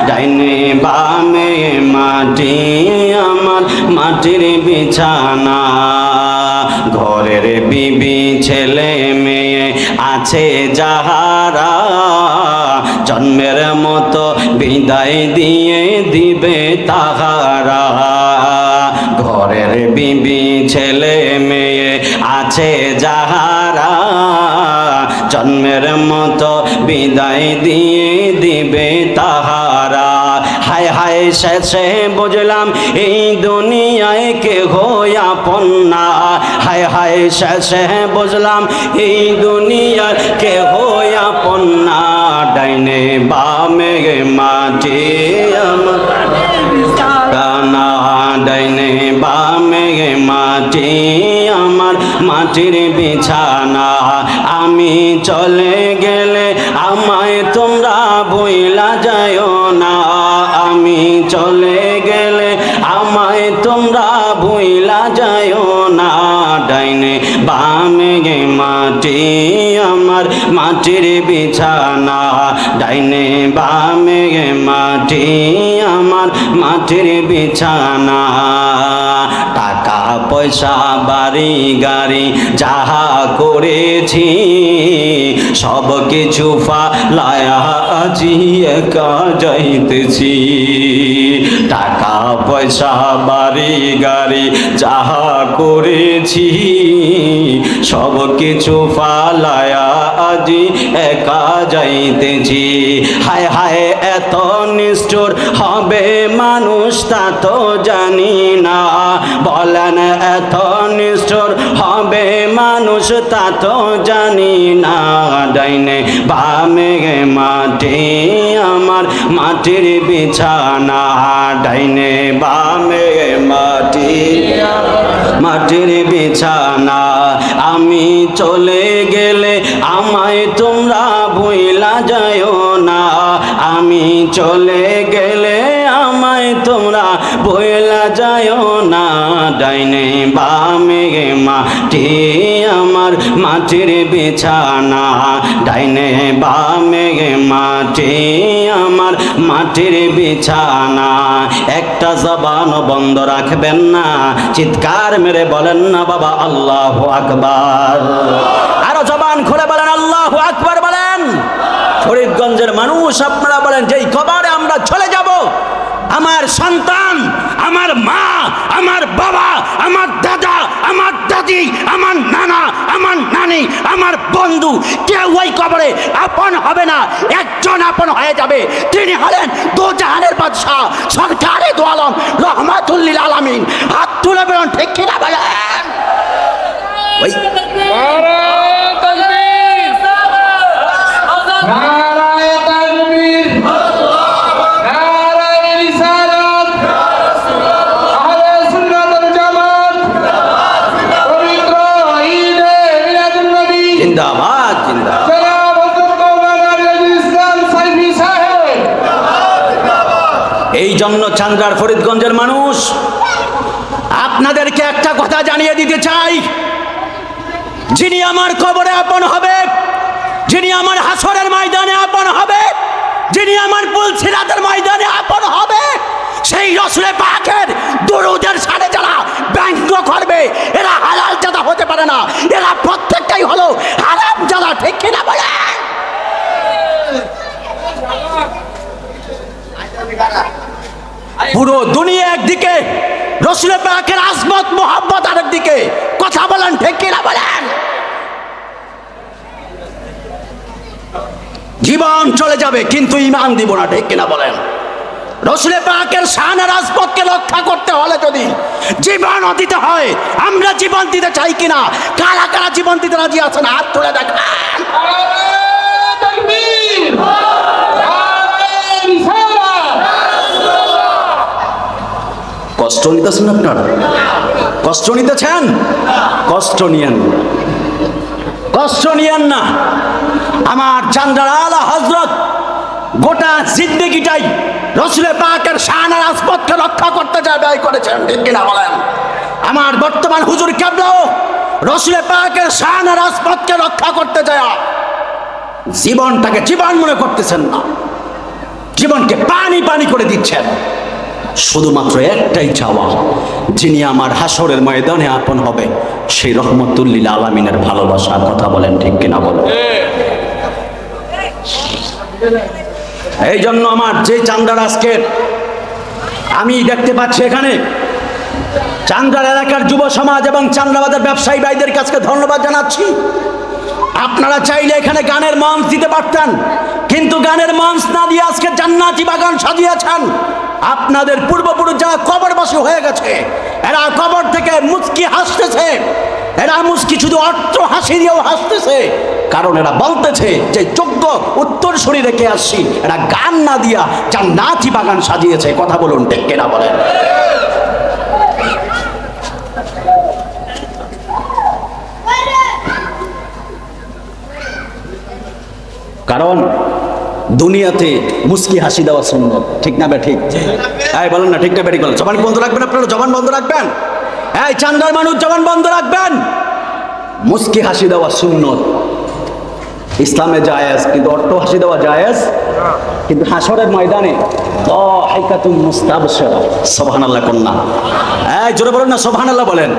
ডাইনে বামে মাটি, আমার মাটির বিছানা। ঘরের বিবি ছেলে মেয়ে আছে যাহারা, জন্মের মতো বিদায় দিয়ে দিবে তাহারা। ঘরের বিবি ছেলে মেয়ে আছে যাহারা, জন্মের মতো বিদায় দিয়ে দিবে তাহারা। হায় হায়, শেষে বুঝলাম এই দুনিয়ায় কেহ আপন না, হায় হায়, শেষে বুঝলাম এই দুনিয়ায় কেহ আপন না। ডাইনে বামে মাটি, আমার কানা, ডাইনে বামে মাটি, আমার মাটির বিছানা, আমি চলে গেলে আমায় তোমরা ভুইলা যায়ও না, আমি চলে গেলে আমায় তোমরা ভুইলা যায়ও না। ডাইনে বামে মাটি, আমার মাটির বিছানা, ডাইনে বামে মাটি, আমার মাটির বিছানা। টাকা পয়সা বাড়ি গাড়ি যাহা করেছি, সব কিছু ফালায়া আজি একা যাইতেছি। টাকা পয়সা বাড়ি গাড়ি যাহা করেছি সব কিছু ফালায়া আজি একা যাইতেছি। হায় হায় এত নিষ্ঠুর হবে মানুষ তা তো জানি না, বলেন এত নিষ্ঠুর হবে মানুষ তা তো জানি না। ডাইনে বামে মাটি আমার মাটির বিছানা, ডাইনে বামে মাটি মাটির বিছানা। আমি চলে গেলে আমায় তোমরা ভুইলা যায়ও না, আমি চলে গেলে আমায় তোমরা ভুইলা যায়ও না। ডাইনে বামে মাটি আমার মাটির বিছানা, ডাইনে বামে মাটি আমার মাটির বিছানা। একটা জবান বন্ধ রাখবেন না, চিৎকার মেরে বলেন না বাবা আল্লাহু আকবার। আরো জবান খুলে বলেন আল্লাহু আকবার বলেন। ফরিদগঞ্জের মানুষ আপনারা বলেন যেই কবরে আমরা চলে যাব, আমার সন্তান, আমার মা, আমার বাবা, আমার দাদা, আমার দাদি, আমার নানা, আমার নানি, আমার বন্ধু, কেউ ওই কবরে আপন হবে না। একজন আপন হয়ে যাবে, তিনি হলেন দোজাহানের বাদশাহ সরকারে দো আলম রহমাতুল লিল আলামিন। হাত তুলে বলেন ঠিক কিনা বলেন। জিন্দাবাদ জিন্দাবাদ। এই জন্য চান্দ্রার ফরিদগঞ্জের মানুষ আপনাদেরকে একটা কথা জানিয়ে দিতে চাই, যিনি আমার কবরে আপন হবে, যিনি আমার হাসরের ময়দানে আপন হবে, যিনি আমার পুলসিরাতের ময়দানে আপন হবে, সেই রাসূল পাকের দুরূদের সাথে যারা ব্যঙ্গ করবে এরা হালাল জাদা হতে পারে না, এরা প্রত্যেকটাই হলো হারাম জাদা। ঠিক কিনা বলে? পুরো দুনিয়া একদিকে, রাসূল পাকের আজমত মোহাব্বত আরেকদিকে। কথা বলেন ঠিক কিনা বলেন? জীবন চলে যাবে কিন্তু ঈমান দিব না। ঠিক কিনা বলেন? রাসূল পাকের শান আর আজমতকে রক্ষা করতে হলে যদি জীবনও দিতে হয়, আমরা জীবন দিতে চাই কিনা? কারা কারা জীবন দিতে রাজি আছেন হাত তুলে দেখান। কষ্ট নিতেছেন আপনারা? কষ্ট নিতেছেন? কষ্ট নিয়েন, কষ্ট নিয়েন না। আমার চান্দ্রার আলা হযরত গোটা জিন্দেগিটাই রাসূল পাকের শান আর আজমতকে রক্ষা করতে যা ব্যয় করেছেন। ঠিক কিনা বলেন? আমার বর্তমান হুজুর কেবলাও রাসূল পাকের শান আর আজমতকে রক্ষা করতে যায় জীবনটাকে জীবন মনে করতেছেন না, জীবনকে পানি পানি করে দিচ্ছেন। শুধুমাত্র একটাই চাওয়া, যিনি আমার হাসরের ময়দানে আপন হবে সেই রহমতুল লিল আলামিনের ভালোবাসা। কথা বলেন ঠিক কিনা বলেন? এই জন্য আমার যে চান্দ্রার আজকে আমি দেখতে পাচ্ছি এখানে চান্দ্রার এলাকার যুব সমাজ এবং চান্দ্রাবাদের ব্যবসায়ী ভাইদের কাছে ধন্যবাদ জানাচ্ছি। আপনারা চাইলে এখানে গানের মঞ্চ দিতে পারতেন, কিন্তু গানের মঞ্চ না দিয়ে আজকে জান্নাতি বাগান সাজিয়েছেন। আপনাদের পূর্বপুরুষ যারা কবরবাসী হয়ে গেছে, এরা কবর থেকে মুচকি হাসতেছে, এরা মুচকি শুধু অর্থ হাসি দিয়েও হাসতেছে, কারণ এরা বলতেছে যে যোগ্য উত্তরসূরি রেখে আসছি। এরা গান না দিয়া জান্নাতি বাগান সাজিয়েছে। কথা বলুন ঠিক কিনা বলেন? কারণ দুনিয়াতে মুস্কি হাসি দেওয়া সুন্নত। ঠিক না বে ঠিক? এই বলেন না ঠিক না বেঠিক বলেন? জবান বন্ধ রাখবেন, আপনারা জবান বন্ধ রাখবেন। এই চান্দার মানুষ জবান বন্ধ রাখবেন। মুস্কি হাসি দেওয়া সুন্নত, ইসলামে জায়েজ, কিন্তু অর্থ হাসি দেওয়া জায়েজ, কিন্তু হাসরের ময়দানে দাহিকাতুন মুস্তাবশিরা। সুবহানাল্লাহ কন্যা এই জোরে বলেন না সুবহানাল্লাহ বলেন।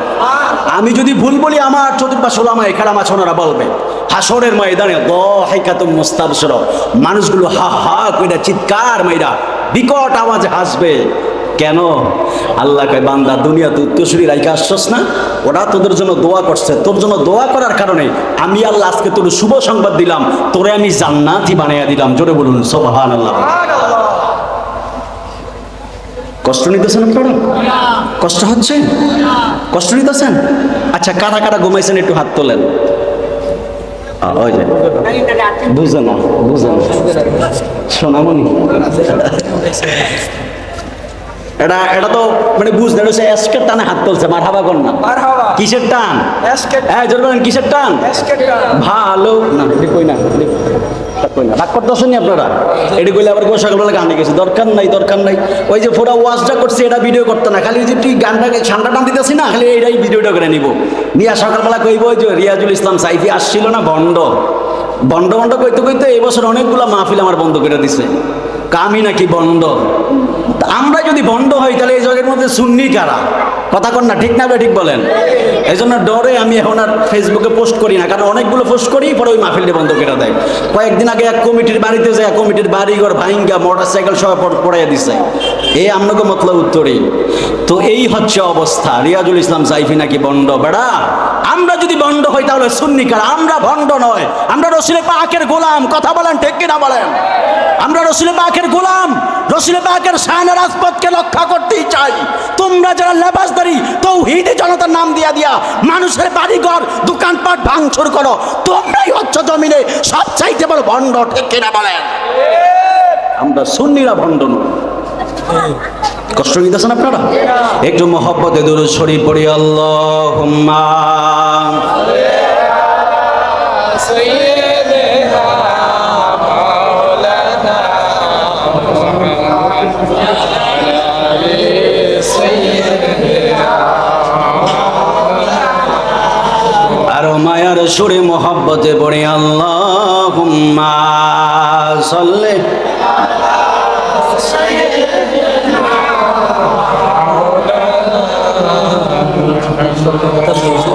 আমি যদি ভুল বলি আমার চতুর্পাশে ওলামা কেরাম আছে, ওনারা বলবে হাসরের ময়দানে দাহিকাতুন মুস্তাবশিরা, মানুষগুলো হা হা কইরা চিৎকার মাইরা বিকট আওয়াজে হাসবে। কেন? আল্লাহ কয়, বান্দা দুনিয়া তুই উত্তরসূরি রাইকা আসছস না, ওরা তোদের জন্য দোয়া করছে, তোর জন্য দোয়া করার কারণে আমি আল্লাহ আজকে তোর শুভ সংবাদ দিলাম, তোরে আমি জান্নাতি বানাইয়া দিলাম। জোরে বলুন সুবহানাল্লাহ। কষ্ট নিতেছেন আপনারা? কষ্ট হচ্ছে? কষ্ট নিতেছেন? আচ্ছা, কারা কারা ঘুমাইছেন একটু হাত তোলেন। ওই যে বুঝে না, বুঝে না সোনামণি, এটা তো মানে বুঝতে এসকের টানে হাত তুলছে। মারহাবা কর না, কিসের টান? হ্যাঁ জোর বলেন, কিসের টান? ভালো না কই না, রাগ করতেছেন আপনারা? এটি কইলে আবার সকালবেলা গানে গেছে, দরকার নাই, দরকার নাই। ওই যে ফোরা ওয়াজটা করছে এটা ভিডিও করতে না, খালি যে তুই গানটাকে ঠান্ডা টান দিতেছি না, খালি এইটাই ভিডিওটা করে নিব নিয়ে সকালবেলা কইব ওই যে রিয়াজুল ইসলাম সাইফি আসছিল না, বন্ড বন্ড বন্ড কইতে কইতে এই বছর অনেকগুলো মাহফিল আমার বন্ধ করে দিছে। কামি নাকি বন্ড? আমরা যদি বন্ড হই তাহলে এই জগের মধ্যে সুন্নি কারা? কথা কন না, ঠিক না? ঠিক বলেন। এই জন্য ডরে আমি এখন আর ফেসবুকে পোস্ট করি না, কারণ অনেকগুলো পোস্ট করি পরে ওই মাহফিলটা বন্ধ করে দেয়। কয়েকদিন আগে এক কমিটির বাড়িতে যায়, কমিটির বাড়িঘর ভাইঙ্গা মোটর সাইকেল সব পড়াইয়া দিছে। এই আমনকে মতলব উত্তরেই তো এই হচ্ছে অবস্থা। রিয়াজুল ইসলাম সাইফি নাকি বন্ড? বেড়া, আমরা যদি বন্ড হই তাহলে সুন্নি কারা? আমরা ভণ্ড নয়, আমরা রসুল পাকের গোলাম। কথা বলেন, ঠিক কিনা বলেন? আমরা রসুল পাকের গোলাম, রসুল পাকের শানের রাজপথকে রক্ষা করতেই চাই। তোমরা যারা লেবাসদারি তৌহিদি জনতার নাম দিয়া দিয়া মানুষের বাড়িঘর দোকানপাট ভাঙচুর করো, তোমরাই হচ্ছে জমিনে সবচাইতে বড় ভণ্ড। ঠিক কিনা বলেন? আমরা সুন্নিরা ভণ্ড নই। কষ্ট নিতেছেন আপনারা? একটু মহব্বতে দুরূদ শরীফ পড়ি। আল্লাহুম্মা আর মায়ার সুরে মহব্বতে পড়ি। আল্লাহুম্মা সাল্লি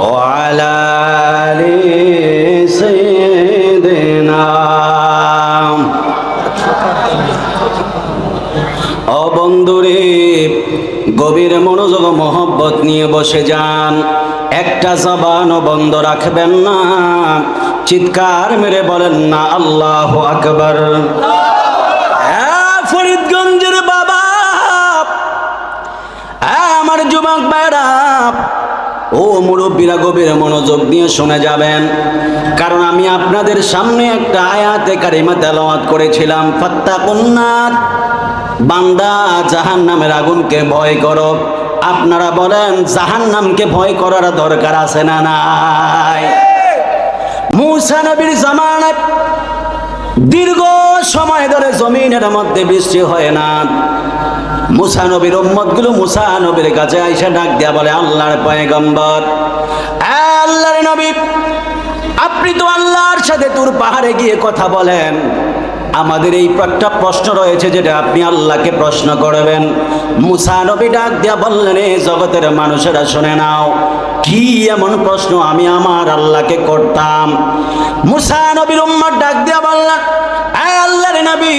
ওয়ালা আলি সাইয়্যিদিনা। ও বন্ধুরে, গভীর মনোযোগ মহব্বত নিয়ে বসে যান। একটা জবানও বন্ধ রাখবেন না। চিৎকার মেরে বলেন না আল্লাহু আকবার। ফরিদগঞ্জের বাবা, আমার যুবক ভাইরা ও মুরব্বীরা, গভীর মনোযোগ দিয়ে শুনে যাবেন, কারণ আমি আপনাদের সামনে একটা আয়াতে কারিমা তেলাওয়াত করেছিলাম। ফাত্তাকুন্নার, বান্দা জাহান্নামের আগুনকে ভয় করো। আপনারা বলেন জাহান্নামকে ভয় করার দরকার আছে না নাই? মূসা নবীর জামানায় দীর্ঘ সময় ধরে জমিনের মধ্যে বৃষ্টি হয় না। মূসা নবীর উম্মতগুলো মূসা নবীর কাছে আইসা ডাক দিয়া বলে, আল্লাহর পয়গম্বর, আল্লাহর নবী, আপনি তো আল্লাহর সাথে তুর পাহাড়ে গিয়ে কথা বলেন। আমাদের এই একটা প্রশ্ন রয়েছে যেটা আপনি আল্লাহকে প্রশ্ন করবেন। মূসা নবী ডাক দিয়া বললেন, এই জগতের মানুষেরা শুনে নাও, কি এমন প্রশ্ন আমি আমার আল্লাহকে করতাম? মূসা নবীর উম্মত ডাক দিয়া বললেন, আল্লাহর নবী,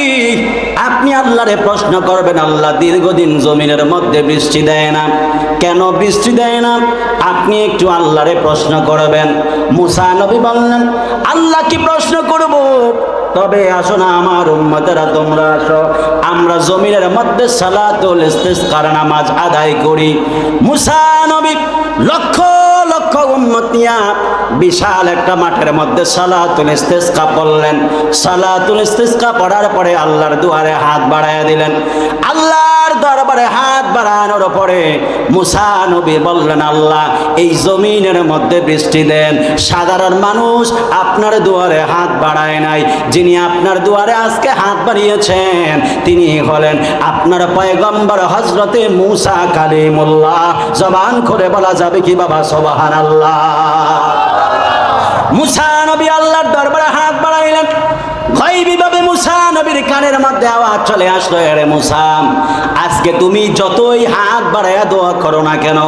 আপনি আল্লাহরে প্রশ্ন করবেন, আল্লাহ দীর্ঘদিন জমিনের মধ্যে বৃষ্টি দেয় না, কেন বৃষ্টি দেয় না? আপনি একটু আল্লাহরে প্রশ্ন করবেন। মূসা নবী বললেন, আল্লাহ কি প্রশ্ন করব? তবে আসো না আমার উম্মতেরা, তোমরা আসো, আমরা জমিনের মধ্যে সালাতুল ইস্তিসকার নামাজ আদায় করি। মূসা নবী লক্ষ লক্ষ উম্মত নিয়া বিশাল একটা মাঠের মধ্যে সালাতুল ইস্তিসকা পড়লেন। সালাতুল ইস্তিসকা পড়ার পরে আল্লাহর দুয়ারে হাত বাড়াইয়া দিলেন। আল্লাহর দরবারে হাত বাড়ানোর পরে মূসা নবী বললেন, আল্লাহ এই জমিনের মধ্যে বৃষ্টি দেন। সাধারণ মানুষ আপনার দুয়ারে হাত বাড়ায় নাই, যিনি আপনার দুয়ারে আজকে হাত বাড়িয়েছেন তিনি হলেন আপনার পয়গম্বর হযরতে মূসা কালিমুল্লাহ। জবান করে বলা যাবে কি বাবা সুবহানাল্লাহ? মূসা নবী আল্লাহর দরবারে হাত বাড়াইলেন। গায়বীভাবে মূসা নবীর কানের মধ্যে আওয়াজ চলে আসলো, আরে মূসা, আজকে তুমি যতই হাত বাড়ায়া দোয়া করো না কেন,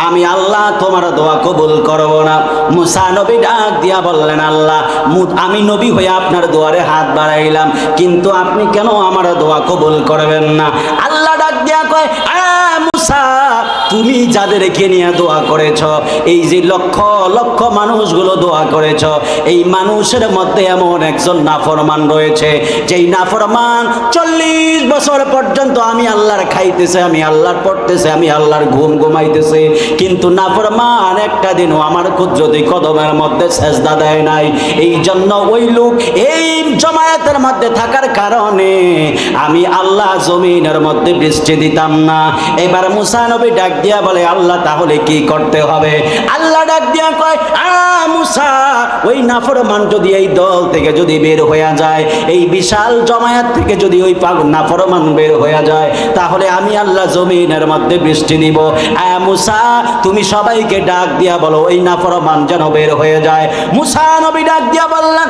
আমি আল্লাহ তোমার দোয়া কবুল করব না। মূসা নবী ডাক দিয়া বললেন, আল্লাহ, আমি নবী হয়ে আপনার দুয়ারে হাত বাড়াইলাম, কিন্তু আপনি কেন আমার দোয়া কবুল করবেন না? আল্লাহ ডাক দিয়া কয়, তুমি যাদেরকে নিয়ে দোয়া করেছ, এই যে লক্ষ লক্ষ মানুষগুলো দোয়া করেছ, এই মানুষের মধ্যে এমন একজন নাফরমান রয়েছে, যেই নাফরমান 40 বছর পর্যন্ত আমি আল্লাহর খাইতেছে, আমি আল্লাহর পড়তেছে, আমি আল্লাহর ঘুমাইতেছে, কিন্তু নাফরমান একটা দিনও আমার কুদরতি কদমের মধ্যে সেজদা দেয় নাই। এই জন্য ওই লোক এই জামায়াতের মধ্যে থাকার কারণে আমি আল্লাহ জমিনের মধ্যে বৃষ্টি দিতাম না। এবার মুসা নবী ডাক দিয়া বলে, আল্লাহ তাহলে কি করতে হবে? আল্লাহ ডাক দিয়া কয়, মুসা, ওই নাফরমান যদি এই দল থেকে যদি বের হয়ে যায়, এই বিশাল জামায়াত থেকে যদি ওই নাফরমান বের হয়ে যায়, তাহলে আমি আল্লাহ জমিনের মধ্যে বৃষ্টি দিব। মুসা, তুমি সবাইকে ডাক দিয়া বলো ওই নাফরমান যেন বের হয়ে যায়। মুসা নবী ডাক দিয়া বললেন,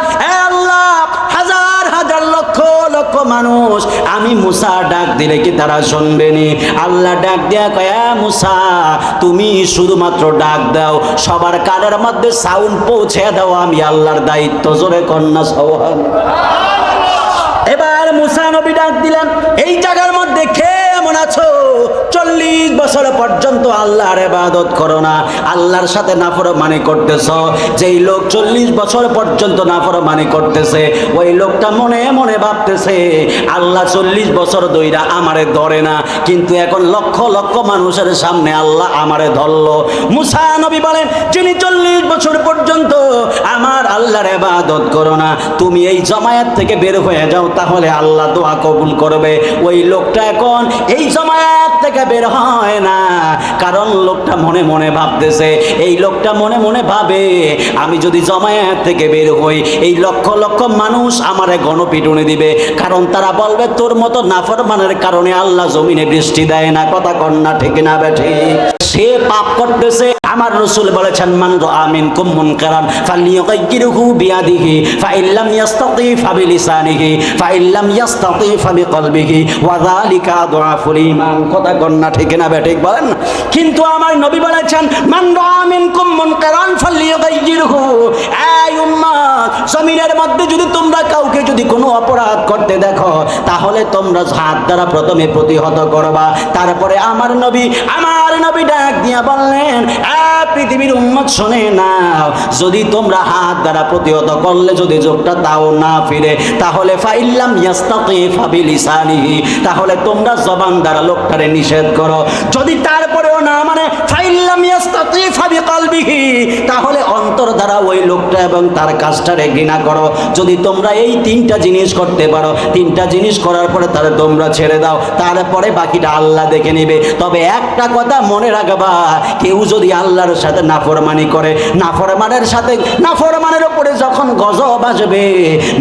আল্লাহ, হাজার হাজার লক্ষ লক্ষ মানুষ আমি মুসা ডাক দিলে কি তারা শুনবেনি? আল্লাহ ডাক দিয়া কয়, মুসা, তুমি শুধুমাত্র ডাক দাও, সবার কানের মধ্যে সাউন্ড পৌঁছে দাও, আমি আল্লাহর দায়িত্ব। জোরে কন্যা সুবহানাল্লাহ। এবার মুসা নবী ডাক দিলেন, এই জায়গার মধ্যে কে এমন আছো 40 বছর পর্যন্ত আল্লাহর ইবাদত করো না, আল্লাহর সাথে নাফরমানি করতেছ? যেই লোক 40 বছর পর্যন্ত নাফরমানি করতেছে, ওই লোকটা মনে মনে ভাবতেছে আল্লাহ 40 বছর ধইরা আমারে ধরে না, কিন্তু এখন লক্ষ লক্ষ মানুষের সামনে আল্লাহ আমারে ধরলো। মুসা নবী বলেন, যিনি 40 বছর পর্যন্ত আমার আল্লাহর ইবাদত করো না, তুমি এই জামায়াত থেকে বের হয়ে যাও, তাহলে আল্লাহ দোয়া কবুল করবে। ওই লোকটা এখন এই জামায়াত থেকে বের হয় না, কারণ লোকটা মনে মনে ভাবতেছে, এই লোকটা মনে মনে ভাবে আমি যদি জামায়াত থেকে বের হই, এই লক্ষ লক্ষ মানুষ আমারে গণপিটুনি দিবে, কারণ তারা বলবে তোর মতো নাফরমানের কারণে আল্লাহ জমিনে বৃষ্টি দেয় না। কথা কন্যা ঠিক না বেঠিক? সে পাপ করতেছে। আমার রাসূল বলেছেন, মান রাআ মিনকুম মুনকারান ফালিয়ুগাইয়িরহু বিয়াদিহি ফাইল্লাম ইয়াস্তাতি ফাবিলিসানিহি ফাইল্লাম ইয়াস্তাতি ফাবিকলবিহি ওয়া যালিকা আদআফুল ঈমান। কথা কন্যা ঠিক না বেঠিক বলেন? কিন্তু আমার নবী বলেছেন, মান রাআ মিনকুম মুনকারান ফালিয়ুগাইয়িরহু। এই উম্মত, জমিনের মধ্যে যদি তোমরা কাউকে যদি কোনো অপরাধ করতে দেখো, তাহলে তোমরা হাত দ্বারা প্রথমে প্রতিহত করবা। তারপরে আমার নবী ডাক দিয়া বললেন, পৃথিবীর উম্মত শুনে নাও, যদি তোমরা হাত দ্বারা প্রতিহত করলে যদি যোগটা তাও না ফিরে, তাহলে ফাইল্লাম ইয়াস্তাতি ফাবিলিসানিহি, তাহলে তোমরা জবান দ্বারা লোকটারে নিষেধ করো। যদি তারপরেও না মানে ফাইল্লাম ইয়াস্তাতি ফাবিকলবিহি, তাহলে অন্তর দ্বারা ওই লোকটা এবং তার কাজটারে ঘৃণা করো। যদি তোমরা এই 3টা জিনিস করতে পারো, 3টা জিনিস করার পরে তাহলে তোমরা ছেড়ে দাও, তারপরে বাকিটা আল্লাহ দেখে নেবে। তবে একটা কথা মনে রাখবা, কেউ যদি আল্লাহর সাথে নাফরমানি করে, নাফরমানের উপরে যখন গজব আসবে,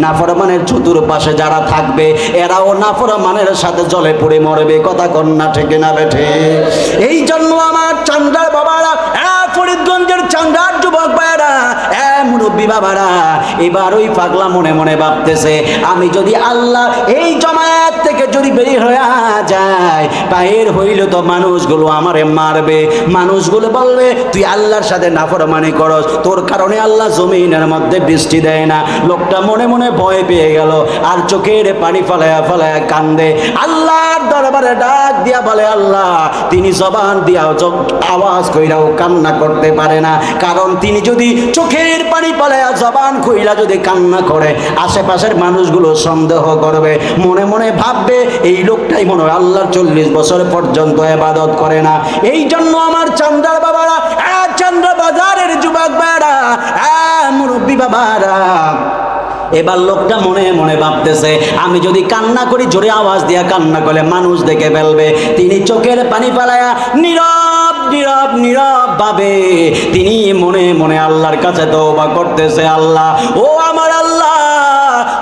নাফরমানের চতুর্পাশে যারা থাকবে এরাও নাফরমানের সাথে জলে পড়ে মরবে। কথা কন্যা ঠিক না বেঠে? এই জন্য আমার চান্দার বাবারা, ফরিদগঞ্জের চান্দার যুবক ভাইরা, মুরব্বী বাবারা, এবার ওই পাগলা মনে মনে ভাবতেছে, আমি যদি আল্লাহ এই জামায়াত থেকে যদি বেরিয়ে হয়ে যায়, বাইর হইল তো মানুষগুলো আমারে মারবে, মানুষগুলো বলবে তুই আল্লাহর সাথে নাফরমানি করস, তোর কারণে আল্লাহ জমিনের মধ্যে বৃষ্টি দেয় না। লোকটা মনে মনে ভয় পেয়ে গেল, আর চোখের পানি ফালায়া ফালায়া কান্দে, আল্লাহর দরবারে ডাক দিয়া বলে, আল্লাহ, তিনি জবান দিয়া আওয়াজ কইরাও কান্না করতে পারে না, কারণ তিনি যদি চোখের পানি ফালায়া জবান কইরা যদি কান্না করে, আশেপাশের মানুষগুলো সন্দেহ করবে, মনে মনে ভাববে এই লোকটাই মনে হয় আল্লাহর 40 বছর পর্যন্ত ইবাদত করে না। এই জন্য আমার চান্দার বাবারা, চান্দ্র বাজারের যুবক ভাইরা, মুরব্বী বাবারা, এবার লোকটা মনে মনে ভাবতেছে, আমি যদি কান্না করি, জোরে আওয়াজ দিয়া কান্না করলে মানুষ দেখে ফেলবে। তিনি চোখের পানি ফালায়া নীরব নীরব নীরব ভাবে তিনি মনে মনে আল্লাহর কাছে তওবা করতেছে, আল্লাহ, ও আমার আল্লাহ,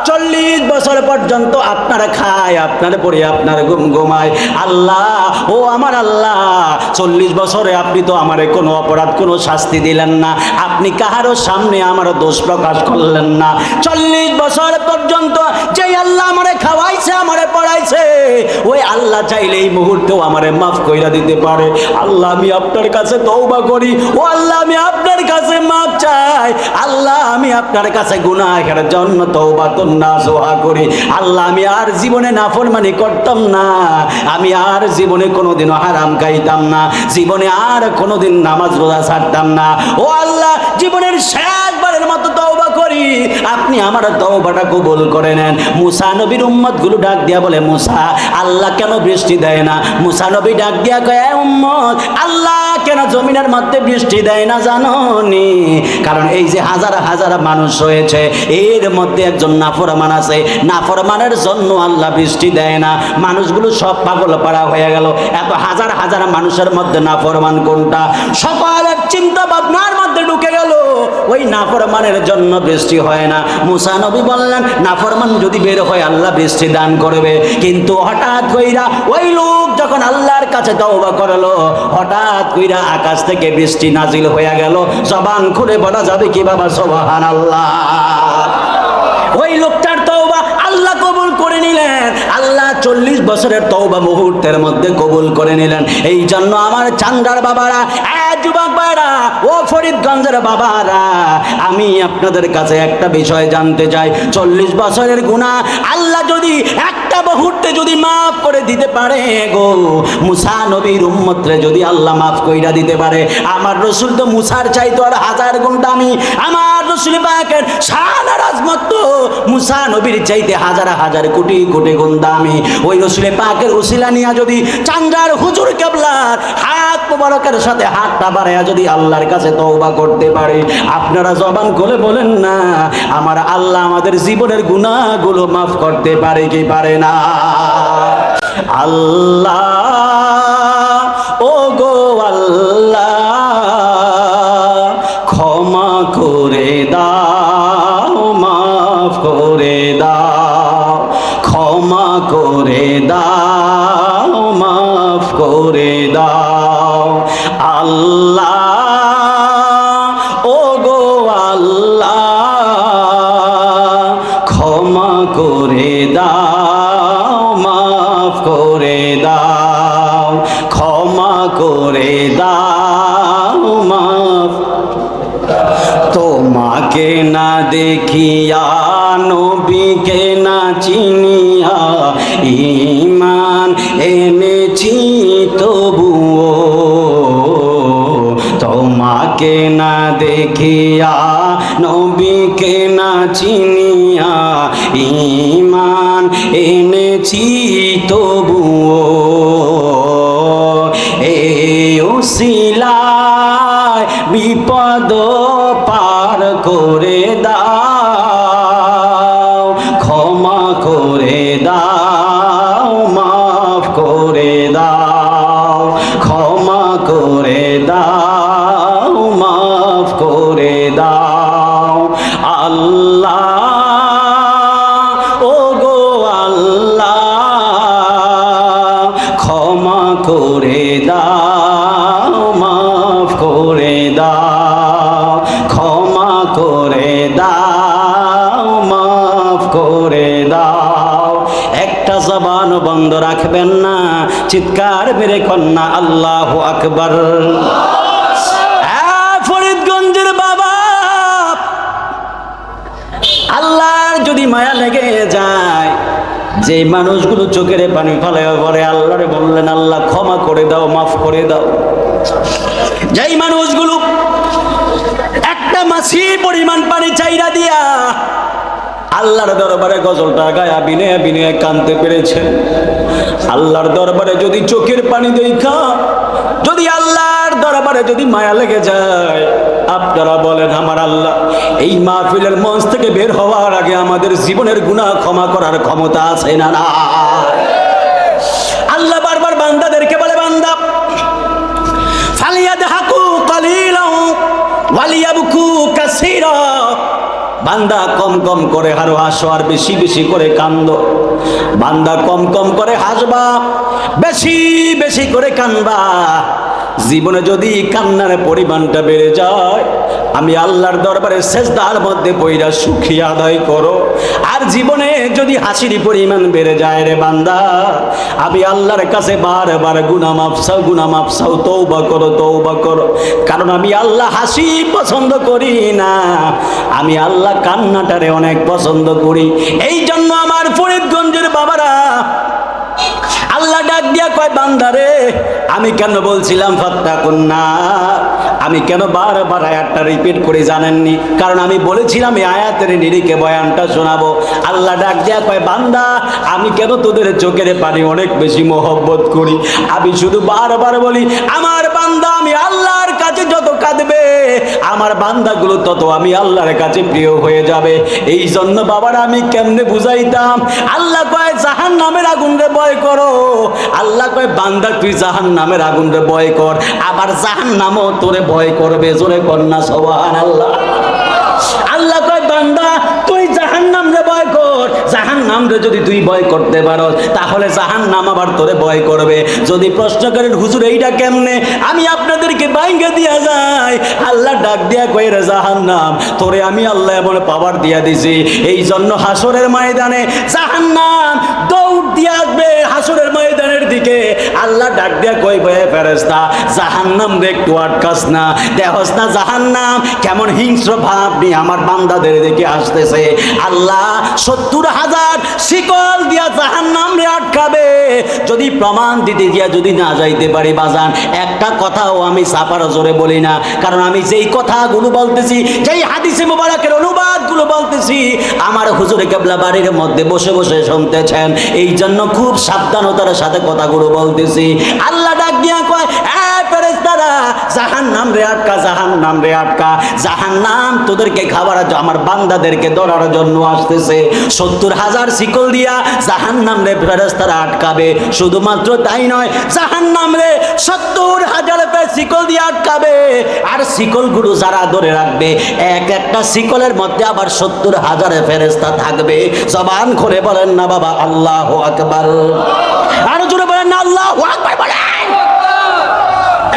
40 বছর পর্যন্ত আপনারা খায়, আপনার পরে আপনার ঘুমায়, আল্লাহ, ও আমার আল্লাহ, 40 বছরে আপনি তো আমারে কোনো অপরাধ, কোনো শাস্তি দিলেন না, আপনি কাহারও সামনে আমার দোষ প্রকাশ করলেন না। 40 বছর পর্যন্ত যে আল্লাহ আমারে খাওয়াইছে, আমারে পড়াইছে, ওই আল্লাহ চাইলে এই মুহূর্তেও আমারে মাফ কইরা দিতে পারে। আল্লাহ, আমি আপনার কাছে তওবা করি, ও আল্লাহ, আমি আপনার কাছে মাফ চাই, আল্লাহ, আমি আপনার কাছে গুনাহের জন্য তওবাতুন নাসুহা করি, আল্লাহ আমি আর জীবনে নাফরমানি করতাম না, আমি আর জীবনে কোনোদিনও হারাম খাইতাম না, জীবনে আর কোনোদিন নামাজ রোজা ছাড়তাম না। ও আল্লাহ, জীবনের শেষবারের মতো তওবা করি, আপনি আমার তওবাটা কবুল করে নেন। মুসা নবীর উম্মতগুলো ডাক দিয়া বলে, মুসা আল্লাহ কেন বৃষ্টি দেয় না? মুসা নবী ডাক দিয়া কয়, উম্মত আল্লাহ কেন জমিনের মধ্যে বৃষ্টি দেয় না জানো নি? কারণ এই যে হাজার হাজার মানুষ হয়েছে, এর মধ্যে একজন নাফরমান আছে, নাফরমানের জন্য আল্লাহ বৃষ্টি দেয় না। মানুষগুলো সব পাগল পাড়া হয়ে গেল, এত হাজার হাজার মানুষের মধ্যে নাফরমান কোনটা? সকলের চিন্তা ভাবনার মধ্যে ঢুকে গেল ওই নাফরমানের জন্য বৃষ্টি হয় না। মুসা নবী বললেন, নাফরমান যদি বের হয় আল্লাহ বৃষ্টি দান করবে। কিন্তু হঠাৎ কইরা ওই লোক যখন আল্লাহর কাছে তওবা করলো, হঠাৎ কইরা আকাশ থেকে বৃষ্টি নাজিল হয়ে গেল। জবান খুলে বলা যাবে কি বাবা সুবহানাল্লাহ? ওই লোকটার তওবা আল্লাহ কবুল করে নিলেন। আল্লাহ 40 বছরের তওবা মুহূর্তের মধ্যে কবুল করে নিলেন। এই জন্য আমার চান্দার বাবারা, যুবক ভাইরা, ও ফরিদগঞ্জের বাবারা, আমি আপনাদের কাছে একটা বিষয় জানতে চাই। 40 বছরের গুনাহ আল্লাহ যদি একটা মুহূর্তে যদি মাফ করে দিতে পারে গো, মুসা নবীর উম্মতরে যদি আল্লাহ মাফ কইরা দিতে পারে, আমার রাসূল তো মুসার চাইতো আর হাজার গুণ দামি। আমার রাসূল পাকের শান আর আজমত তো মুসা নবীর চাইতে হাজার হাজার কোটি কোটি গুণ দামি। ওই রাসূল পাকের উসিলা নিয়া যদি চান্দার হুজুর কেবলার হাত মোবারকের সাথে হাতটা বাড়ায়া যদি আল্লাহর কাছে তওবা করতে পারে, আপনারা জবান খুলে বলেন না, আমার আল্লাহ আমাদের জীবনের গুনাহগুলো মাফ করতে পারে কি পারে না? আল্লাহ ও গো আল্লাহ, ক্ষমা করে দাও, মাফ করে দাও, ক্ষমা করে দাও, মাফ করে দাও। আল্লাহ ও গো আল্লাহ, ক্ষমা করে দাও, মাফ করে দাও, ক্ষমা করে দাও, মাফ। তোমাকে না দেখিয়া, নবীকে না চিনিয়া, ঈমান এনেছি তবুও। তোমাকে না দেখিয়া, নবীকে না চিনিয়া, ঈমান এনেছি তবুও। এই উসিলায় বিপদ পার করে দাও, ক্ষমা করে দাও, মাফ করে দাও, ক্ষমা করে দাও, মাফ করে দাও। আল্লাহ ও গো আল্লাহ, ক্ষমা করে দাও, মাফ করে দাও, ক্ষমা করে দাও, মাফ করে দাও। একটা জবান বন্ধ রাখবেন না, চিৎকার মেরে কন্যা আল্লাহু আকবার। ফরিদগঞ্জের বাবা, আল্লাহর যদি মায়া লেগে যায়, যে মানুষগুলো চোখের পানি ফেলে পরে আল্লাহরে বললেন, আল্লাহ ক্ষমা করে দাও, মাফ করে দাও। যেই মানুষগুলো একটা মাছি পরিমাণ পানি চাইরা দিয়া আল্লাহর দরবারে গজলটা গায়া বিনয়ে বিনয়ে কাঁদতে পেরেছেন, আল্লাহর দরবারে যদি চোখের পানি দেখা, যদি আল্লাহর দরবারে যদি মায়া লেগে যায়, আপনারা বলেন আমার আল্লাহ এই মাহফিলের মঞ্চ থেকে বের হওয়ার আগে আমাদের জীবনের গুনাহ ক্ষমা করার ক্ষমতা আছে না? না। আল্লাহ বারবার বান্দাদেরকে বলে, বান্দা ফালিয়াদহাকু কালিলান ওয়ালিয়াবকু কাসীরা, বান্দা কম কম করে আরো হাসো আর বেশি বেশি করে কান্দো। বান্দা কম কম করে হাসবা, বেশি বেশি করে কানবা। জীবনে যদি কান্নার পরিমাণটা বেড়ে যায়, আমি আল্লাহর দরবারে সেজদার মধ্যে পইরা সুখিয়া আদায় করো। আর জীবনে যদি হাসির পরিমাণ বেড়ে যায় রে বান্দা, আমি আল্লাহর কাছে বারবার গুনাহ মাফ চাও, তওবা করো। কারণ আমি আল্লাহ হাসি পছন্দ করি না, আমি আল্লাহ কান্নাটারে অনেক পছন্দ করি। এই জন্য আমার ফরিদগঞ্জের বাবারা আল্লাহ ডাক দিয়া কয়, বান্দারে আমি কেন বলছিলাম ফাত্তাকুন্না, আমি কেন বারবার আয়াতটা রিপিট করে জানেননি? কারণ আমি বলেছিলাম এই আয়াতের নিরিখে বয়ানটা শোনাবো। আল্লাহ ডাক দিয়া কয়, বান্দা আমি কেন তোদের চোখের পানি অনেক বেশি মহব্বত করি। আমি শুধু বারবার বলি, আমার বান্দা আমি আল্লাহর কাছে যত কাঁদবে, আমার বান্দাগুলো তত আমি আল্লাহর কাছে প্রিয় হয়ে যাবে। এই জন্য বাবারা আমি কেমনে বুঝাইতাম? আল্লাহ কয় জাহান্নামের আগুনরে ভয় করো। আল্লাহ কয় বান্দা তুই জাহান্নামের আগুনরে ভয় কর, আবার জাহান্নামও তোরে ভয় করবে। জোরে কন্যা সুবহানাল্লাহ। আল্লাহ কয় বান্দা তুই জাহান্নাম রে ভয় কর, জাহান্নাম রে যদি তুই ভয় করতে পারো তাহলে জাহান্নাম আবার তোরে ভয় করবে। যদি প্রশ্ন করেন হুজুর এইটা কেমনে, আমি আপনাদেরকে বাইঙ্গে দিয়া যাই। আল্লাহ ডাক দিয়া কয় রে জাহান্নাম, তোরে আমি আল্লাহ এমন পাওয়ার দিয়া দিছি, এই জন্য হাসরের ময়দানে জাহান্নাম দৌড় দিয়া আসবে হাসরের ময়দানের দিকে। আল্লাহ ডাক দিয়া কই ভয়ে ফেরেশতা জাহান্নাম রে একটু আটকাস না, দেখস না জাহান্নাম কেমন হিংস্র ভাব নিয়ে আমার বান্দাদের দিকে আসতেছে। আল্লাহ 70,000 শিকল দিয়া জাহান্নাম রে আটকাবে। যদি প্রমাণ দিতে গিয়া যদি না যাইতে পারি বাজান, একটা কথাও আমি সাপার জোরে বলি না, কারণ আমি যেই কথাগুলো বলতেছি, যেই হাদিসে মুবারকের অনুবাদগুলো বলতেছি, আমার হুজুরে কেবলা বাড়ির মধ্যে বসে বসে শুনতেছেন, এই জন্য খুব সাবধানতার সাথে কথাগুলো বলতেছি। আল্লাহ ডাক দিয়া কয়, ফেরেশতারা জাহান্নাম রে আটকা, জাহান্নাম রে আটকা, জাহান্নাম তোদেরকে খাবার আমার বান্দাদেরকে ধরার জন্য আসতেছে। 70,000 শিকল দিয়া জাহান্নাম রে ফেরেশতারা আটকাবে। শুধুমাত্র তাই নয়, জাহান্নাম রে 70,000 শিকল দিয়ে আটকাবে। আর শিকলগুলো যারা ধরে রাখবে, এক একটা শিকলের মধ্যে আবার 70,000 ফেরেশতা থাকবে। জবান খুলে বলেন না বাবা আল্লাহু আকবার। আরো জোরে বলেন না আল্লাহু আকবার বলেন।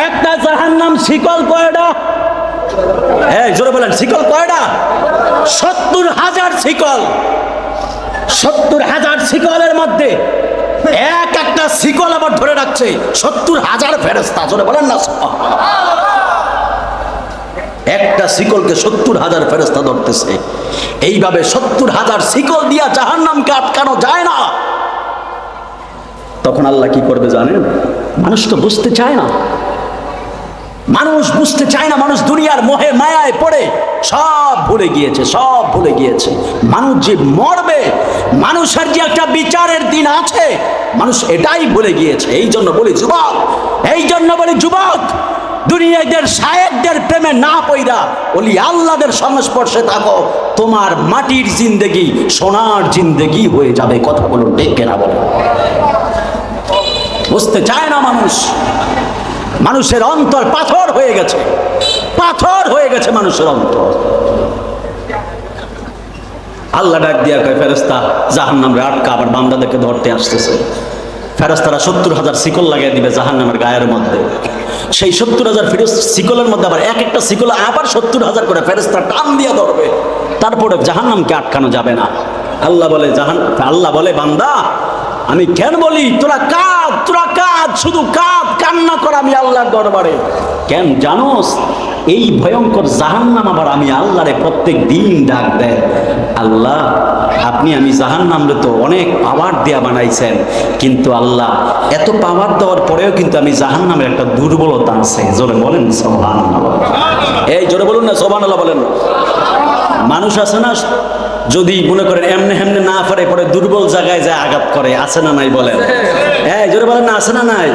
একটা জাহান্নাম শিকল কয়টা? হ্যাঁ জোরে বলেন, শিকল কয়টা? 70,000 শিকল। 70,000 শিকলের মধ্যে এক একটা শিকল আবার ধরে রাখছে 70,000 ফেরেশতা। জোরে বলেন না। একটা শিকলকে 70,000 ফেরেশতা ধরতেছে। এইভাবে 70,000 শিকল দিয়া জাহান্নামকে আটকানো যায় না। তখন আল্লাহ কি করবে জানেন? মানুষ তো বুঝতে চায় না, মানুষ বুঝতে চায় না। মানুষ দুনিয়ার মোহে মায়ায় পড়ে সব ভুলে গিয়েছে, সব ভুলে গিয়েছে। মানুষ যে মরবে, মানুষের যে একটা বিচারের দিন আছে, মানুষ এটাই ভুলে গিয়েছে। এই জন্য বলি যুবক, এই জন্য বলি যুবক, দুনিয়াদের শায়েকদের প্রেমে না পইরা বলি আল্লাহদের সংস্পর্শে থাকো, তোমার মাটির জিন্দেগি সোনার জিন্দেগি হয়ে যাবে। কথা বলুন ঠিক কিনা বলো? বুঝতে চায় না মানুষ। মানুষের অন্তর পাথর হয়ে গেছে, পাথর হয়ে গেছে মানুষের অন্তর। আল্লাহ ডাক দিয়া কয় ফেরেশতা জাহান্নামে আটকা আবার বান্দাদেরকে ধরতে আসতেছে। ফেরেশতারা 70,000 শিকল লাগিয়ে দিবে জাহান্নামের গায়ের মধ্যে। সেই 70,000 শিকলের মধ্যে আবার এক একটা শিকল আবার 70,000 করে ফেরেশতা টান দিয়া ধরবে। তারপরে জাহান্নামকে আটকানো যাবে না। আল্লাহ বলে বান্দা আমি কেন বলি তোরা কাঁদ, তোরা কাঁদ, শুধু কাঁদ, কান্না কর আমি আল্লাহর দরবারে। কেন জানোস? এই ভয়ঙ্কর জাহান্নাম আবার আমি আল্লাহরে প্রত্যেক দিন ডাক দেয়, আল্লাহ আপনি আমি জাহান্নামরে তো অনেক পাওয়ার দেয়া বানাইছেন, কিন্তু আল্লাহ এত পাওয়ার দেওয়ার পরেও কিন্তু আমি জাহান্নামের একটা দুর্বলতা আছে। জোরে বলেন সুবহানাল্লাহ। এই জোরে বলুন না সুবহানাল্লাহ বলেন। মানুষ আছে না, যদি মনে করেন এমনে হেমনে না পারে পরে দুর্বল জায়গায় যায় আঘাত করে, আছে না নাই বলেন? হ্যাঁ জোরে বলেন না, আছে না নাই?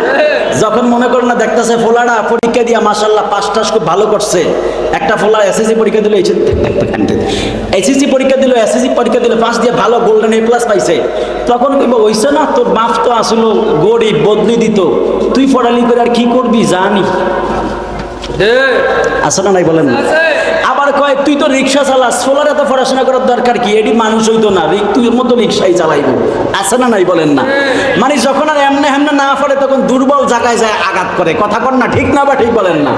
যখন মনে করেন না দেখতেছে ফোলাটা পরীক্ষা দিয়া মাশাআল্লাহ 5টা খুব ভালো করছে, একটা ফোলা এসএসসি পরীক্ষা দিল, এসএসসি পরীক্ষা দিল, এসএসসি পরীক্ষা দিল, 5 দিয়ে ভালো গোল্ডেন এ প্লাস পাইছে, তখন কইব হইছে না তোর বাপ তো আসলো গরিব, বদলি দিত, তুই পড়ালি করে আর কি করবি জানি। আছে না নাই বলেন? আবার আবার কয় তুই তো রিক্সা চালাস, সোলার এত পড়াশোনা করার দরকার কি, এটি মানুষ হইতো না, তুই মতো রিক্সাই চালাইবো, আছে না নাই বলেন না? মানে যখন আর এমনে হেমনে না পড়ে তখন দুর্বল জায়গায় যায় আঘাত করে, কথা কর না, ঠিক না বা ঠিক বলেন না?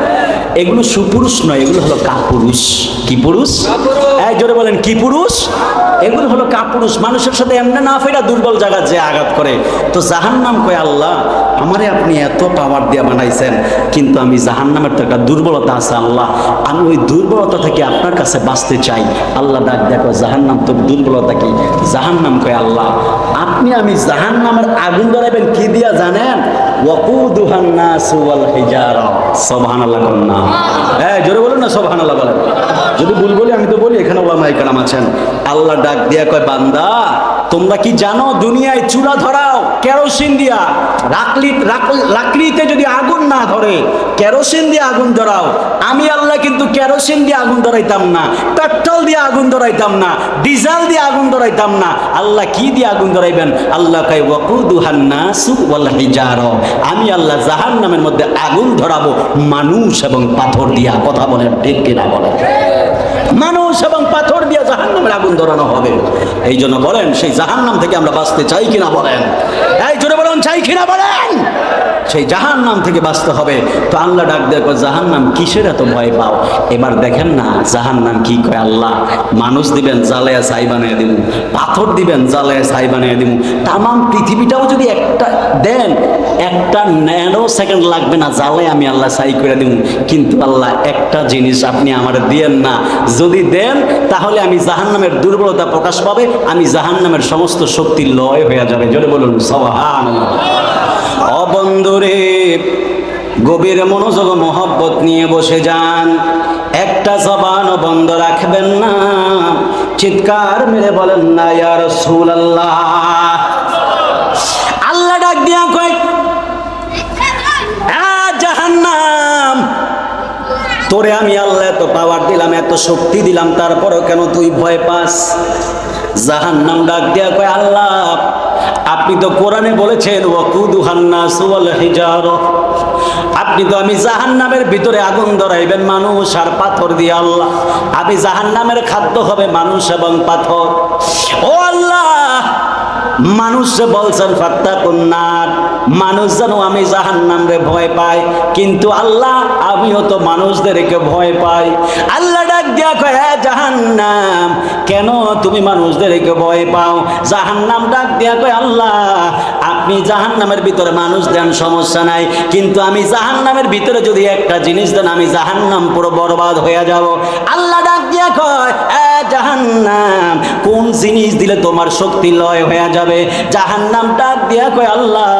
এগুলো সুপুরুষ নয়, এগুলো হলো কাপুরুষ। কি পুরুষ? এই জোরে বলেন, কি পুরুষ? এগুলো হলো কাপুরুষ, মানুষের সাথে এমনি না ফেরা দুর্বল জায়গা যে আঘাত করে। তো জাহান্নাম কয় আল্লাহ আমারে আপনি এত পাওয়ার দিয়ে বানাইছেন, কিন্তু আমি জাহান্নামের তো একটা দুর্বলতা আছে আল্লাহ, আমি ওই দুর্বলতা থেকে আপনার কাছে বাঁচতে চাই। আল্লাহ ডাক দেখো জাহান্নাম তোর দুর্বলতা কি? জাহান্নাম কয় আল্লাহ আপনি আমি জাহান্নামের আগুন ধরাবেন কি দিয়া জানেন? ওয়াকুদুহান নাসু ওয়াল হিজারা। সুবহানাল্লাহ কন্না, হ্যাঁ জোরে বলুন না সুবহানাল্লাহ বলেন। যদি ভুল বলি আমি তো বলি, এখানে ওলামায়ে কেরাম আছেন। আল্লাহ ডাক দিয়া কয় বান্দা তোমরা কি জানো দুনিয়ায় চুলা ধরাও কেরোসিন দিয়া, লাকড়িতে যদি আগুন না ধরে কেরোসিন দিয়ে আগুন ধরাও। আমি আল্লাহ কিন্তু কেরোসিন দিয়ে আগুন ধরাইতাম না, পেট্রোল দিয়ে আগুন ধরাইতাম না, ডিজেল দিয়ে আগুন ধরাইতাম না। আল্লাহ কি দিয়ে আগুন ধরাইবেন? আল্লাহ কয় ওয়াকুদুহান নাসু ওয়াল হিজারা, আমি আল্লাহ জাহান্নামের মধ্যে আগুন ধরাবো মানুষ এবং পাথর দিয়া। কথা বলেন ঠিক কিনা বলেন? মানুষ এবং পাথর দিয়ে জাহান্নামের আগুন ধরানো হবে। এই জন্য বলেন সেই জাহান্নাম থেকে আমরা বাঁচতে চাই কিনা বলেন? এই জোরে বলেন চাই কিনা বলেন? সেই জাহান্নাম থেকে বাঁচতে হবে। তো আল্লাহ ডাক দেখো জাহান্নাম কিসের এত ভয় পাও? এবার দেখেন না জাহান্নাম কি কয় আল্লাহ, মানুষ দিবেন জ্বালায়া ছাই বানিয়ে দিব, পাথর দিবেন জ্বালায়া ছাই বানিয়ে দিব, তাম পৃথিবীটাও যদি একটা দেন একটা ন্যানো সেকেন্ড লাগবে না জ্বালায় আমি আল্লাহ ছাই করে দিব। কিন্তু আল্লাহ একটা জিনিস আপনি আমার দিয়েন না, যদি দেন তাহলে আমি জাহান্নামের দুর্বলতা প্রকাশ পাবে, আমি জাহান্নামের সমস্ত শক্তি লয় হয়ে যাবে। জোরে বলুন সুবহানাল্লাহ। ও বন্ধুরে গভীর মনোযোগ মহব্বত নিয়ে বসে যান, একটা জবানও বন্ধ রাখবেন না, চিৎকার মেরে বলেন না ইয়া রাসূলুল্লাহ। আল্লাহ ডাক দিয়া কয় জাহান্নাম তোরে আমি আল্লাহ এত পাওয়ার দিলাম, এত শক্তি দিলাম, তারপরও কেন তুই ভয় পাস? জাহান্নাম ডাক দিয়া কয় আল্লাহ আপনি তো কোরআনে বলেছেন ওয়াকুদুহান নাসু ওয়াল হিজারা, আপনি তো আমি জাহান্নামের ভিতরে আগুন ধরাইবেন মানুষ আর পাথর দিয়ে। আল্লাহ আমি জাহান্নামের খাদ্য হবে মানুষ এবং পাথর। ও আল্লাহ মানুষ বলছেন ফাত্তাকুন নার, মানুষ জানো আমি জাহান্নামরে ভয় পাই, কিন্তু আল্লাহ আমিও তো মানুষদেরকে ভয় পাই। আল্লাহ ডাক দিয়া কয় জাহান্নাম কেন তুমি মানুষদেরকে ভয় পাও? জাহান্নাম ডাক দিয়া কয় আল্লাহ আপনি জাহান্নামের ভিতরে মানুষ দেন সমস্যা নাই, কিন্তু আমি জাহান্নামের ভিতরে যদি একটা জিনিস দেন আমি জাহান্নাম পুরো বরবাদ হয়ে যাব। আল্লাহ ডাক দিয়া কয় জাহান্নাম কোন জিনিস দিলে তোমার শক্তি লয় হয়ে যাবে? জাহান্নাম ডাক দিয়া কয় আল্লাহ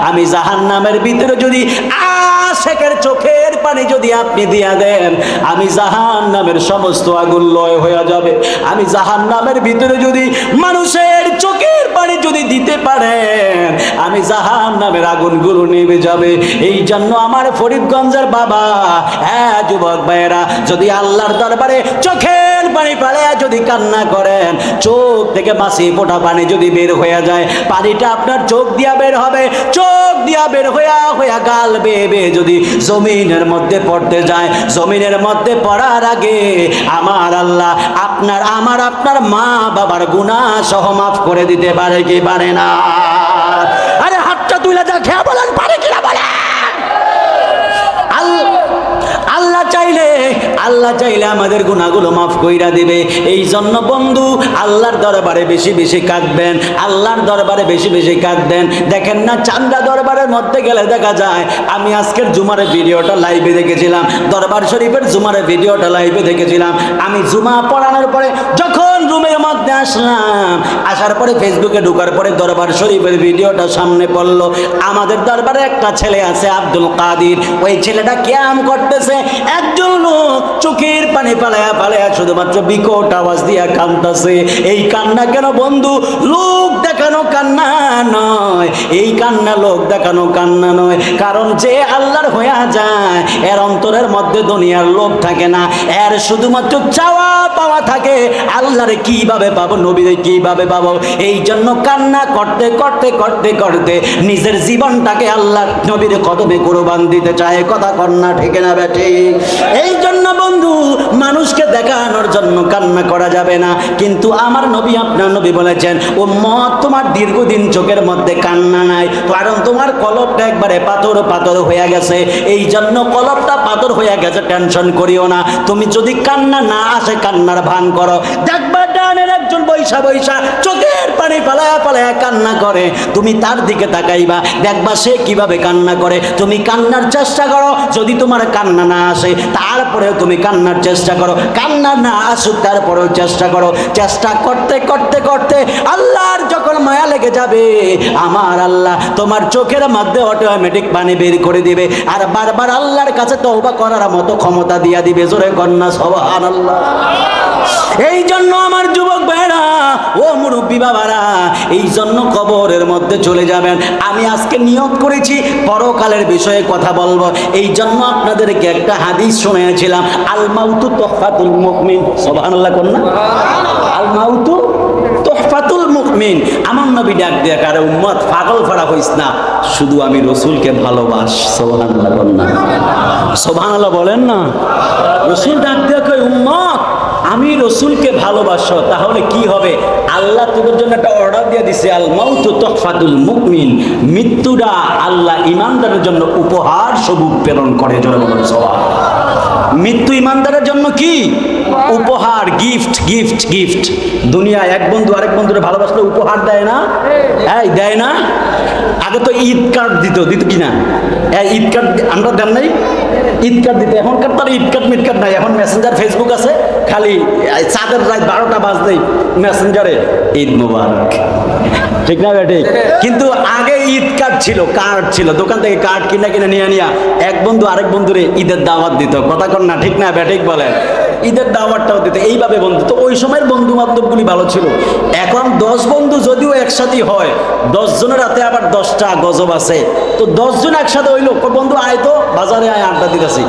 আমি জাহান্নামের ভিতরে যদি আশেকের চোখের পানি যদি আপনি দিয়া দেন আমি জাহান্নামের সমস্ত আগুন লয় হয়ে যাবে। আমি জাহান্নামের ভিতরে যদি মানুষের চোখের পানি যদি দিতে পারেন আমি জাহান্নামের আগুনগুলো নেমে যাবে। এই জন্য আমার ফরিদগঞ্জের বাবা, হ্যাঁ যুবক ভাইয়েরা, যদি আল্লাহর দরবারে চোখের পানি পালে যদি কান্না করেন, চোখ থেকে মাসি ফোঁটা পানি যদি বের হয়ে যায়, পানিটা আপনার চোখ দিয়া বের হবে, চোখ দিয়া বের হইয়া গাল বেয়ে বেয়ে যদি জমিনের মধ্যে পড়তে যায়, জমিনের মধ্যে পড়ার আগে আমার আল্লাহ আপনার মা বাবার গুনাহ সহ মাফ করে দিতে পারে কি পারে না? আরে হাতটা তুলে যা খেয়া বলেন পারে কিনা বলেন? আল্লাহ চাইলে আমাদের গুনাহগুলো মাফ কইরা দিবে। এই জন্য বন্ধু আল্লাহর দরবারে বেশি বেশি কাঁদবেন, আল্লাহর দরবারে বেশি বেশি কাঁদবেন। দেখেন না চান্দা দরবারের মধ্যে গেলে দেখা যায়, আমি আজকের জুমারের ভিডিওটা লাইভে দেখেছিলাম, দরবার শরীফের জুমারের ভিডিওটা লাইভে দেখেছিলাম। আমি জুমা পড়ানোর পরে যখন রুমের মধ্যে আসলাম, আসার পরে ফেসবুকে ঢোকার পরে দরবার শরীফের ভিডিওটা সামনে পড়লো। আমাদের দরবারে একটা ছেলে আছে আব্দুল কাদির, ওই ছেলেটা কিয়াম করতেছে, একজন লোক চোখের পানি পালায়া শুধুমাত্র বিকট আওয়াজ দিয়া কান্দাছে। এই কান্না কেন বন্ধু? লোক দেখানো কান্না নয়, এই কান্না লোক দেখানো কান্না নয়। কারণ যে আল্লাহর হয়ে যায় এর অন্তরের মধ্যে দুনিয়ার লোভ থাকে না, এর শুধুমাত্র চাওয়া পাওয়া থাকে আল্লাহরে কিভাবে পাবো, নবীরে কিভাবে পাবো। এই জন্য কান্না করতে করতে করতে করতে নিজের জীবনটাকে আল্লাহ নবীর কদমে কুরবান দিতে চায়। কথা কন্যা ঠিক না বেঠি? এই জন্য জন্য বন্ধু মানুষকে দেখানোর জন্য কান্না করা যাবে না, কিন্তু আমার নবী আপনার নবী বলেছেন উম্মত তোমার দীর্ঘদিন চোখের মধ্যে কান্না নাই, কারণ তোমার কলবটা একবারে পাথর পাথর হয়ে গেছে। এই জন্য কলবটা পাথর হয়ে গেছে, টেনশন করিও না। তুমি যদি কান্না না আসে কান্নার ভান করো, দেখবা ডানের একজন বৈশা বৈশা চোখের পানি পালায়া পালায়া কান্না করে, তুমি তার দিকে তাকাইবা, দেখবা সে কিভাবে কান্না করে। তুমি কান্নার চেষ্টা করো, যদি তোমার কান্না না আসে তারপরেও তুমি কান্নার চেষ্টা করো, কান্না না আসুক তারপরেও চেষ্টা করো। চেষ্টা করতে করতে করতে আল্লাহর যখন মায়া লেগে যাবে, আমার আল্লাহ তোমার চোখের মধ্যে অটোমেটিক পানি বের করে দিবে, আর বারবার আল্লাহর কাছে তওবা করার মতো ক্ষমতা দিয়া দিবে। জোরে কন্যা সুবহানাল্লাহ। এই জন্য আমার যুবক ভাইরা, ও মুরব্বী বাবারা, এই জন্য কবরের মধ্যে চলে যাবেন। আমি আজকে নিয়ত করেছি পরকালের বিষয়ে কথা বলবো, এই জন্য আপনাদেরকে একটা হাদিস শুনিয়েছিলাম, আল মাউতু তুহফাতুল মুমিন। সুবহানাল্লাহ কন্যা। আল মাউতু তুহফাতুল মুমিন। আমার নবী ডাক দিয়ে কারে উম্মত পাগল ফাড়া হইস না, শুধু আমি রসুলকে ভালোবাস। সুবহানাল্লাহ কন্যা। সুবহানাল্লাহ বলেন না। রসুল ডাক দিয়ে কই উম্মত আমি রসুলকে ভালোবাসো, তাহলে কি হবে? আল্লাহ তোদের জন্য একটা অর্ডার দিয়ে দিছে, আল মাউতু তুহফাতুল মুমিন। মৃত্যুটা আল্লাহ ইমানদারের জন্য উপহার স্বরূপ প্রেরণ করে। জোরে বলুন সুবহানাল্লাহ। মৃত্যু ইমানদারের জন্য কি উপহার, গিফট গিফট গিফট। দুনিয়ায় এক বন্ধু আরেক বন্ধুরে ভালোবাসলে উপহার দেয় না? এই দেয় না? আগে তো ঈদ কার্ড দিত কিনা? ঈদ কার্ড আমরা দেন নাই? ঈদ কার্ড দিতে, এখনকার তার ঈদ কার্ড মিট কার্ড নাই, এখন মেসেঞ্জার ফেসবুক আছে, খালি চাঁদের রাত 12টা বাজলেই মেসেঞ্জারে ঈদ মোবারক, ঠিক না বেটি? কিন্তু আগে ঈদ কার্ড ছিল, কার্ড ছিল, দোকান থেকে কার্ড কিনা কিনা নিয়ে নিয়া এক বন্ধু আরেক বন্ধুরে ঈদের দাওয়াত দিত। কথা কন না, ঠিক না বেঠিক বলেন? ঈদের দাওয়াতটাও দিত এইভাবে বন্ধু। তো ওই সময়ের বন্ধু বান্ধবগুলি ভালো ছিল। এখন 10 বন্ধু যদিও একসাথে হয়, 10 জনের হাতে আবার 10টা গজব আছে, তো 10 জন একসাথে হইলো, বন্ধু আয় তো বাজারে আয়, আড্ডা দিতেছি।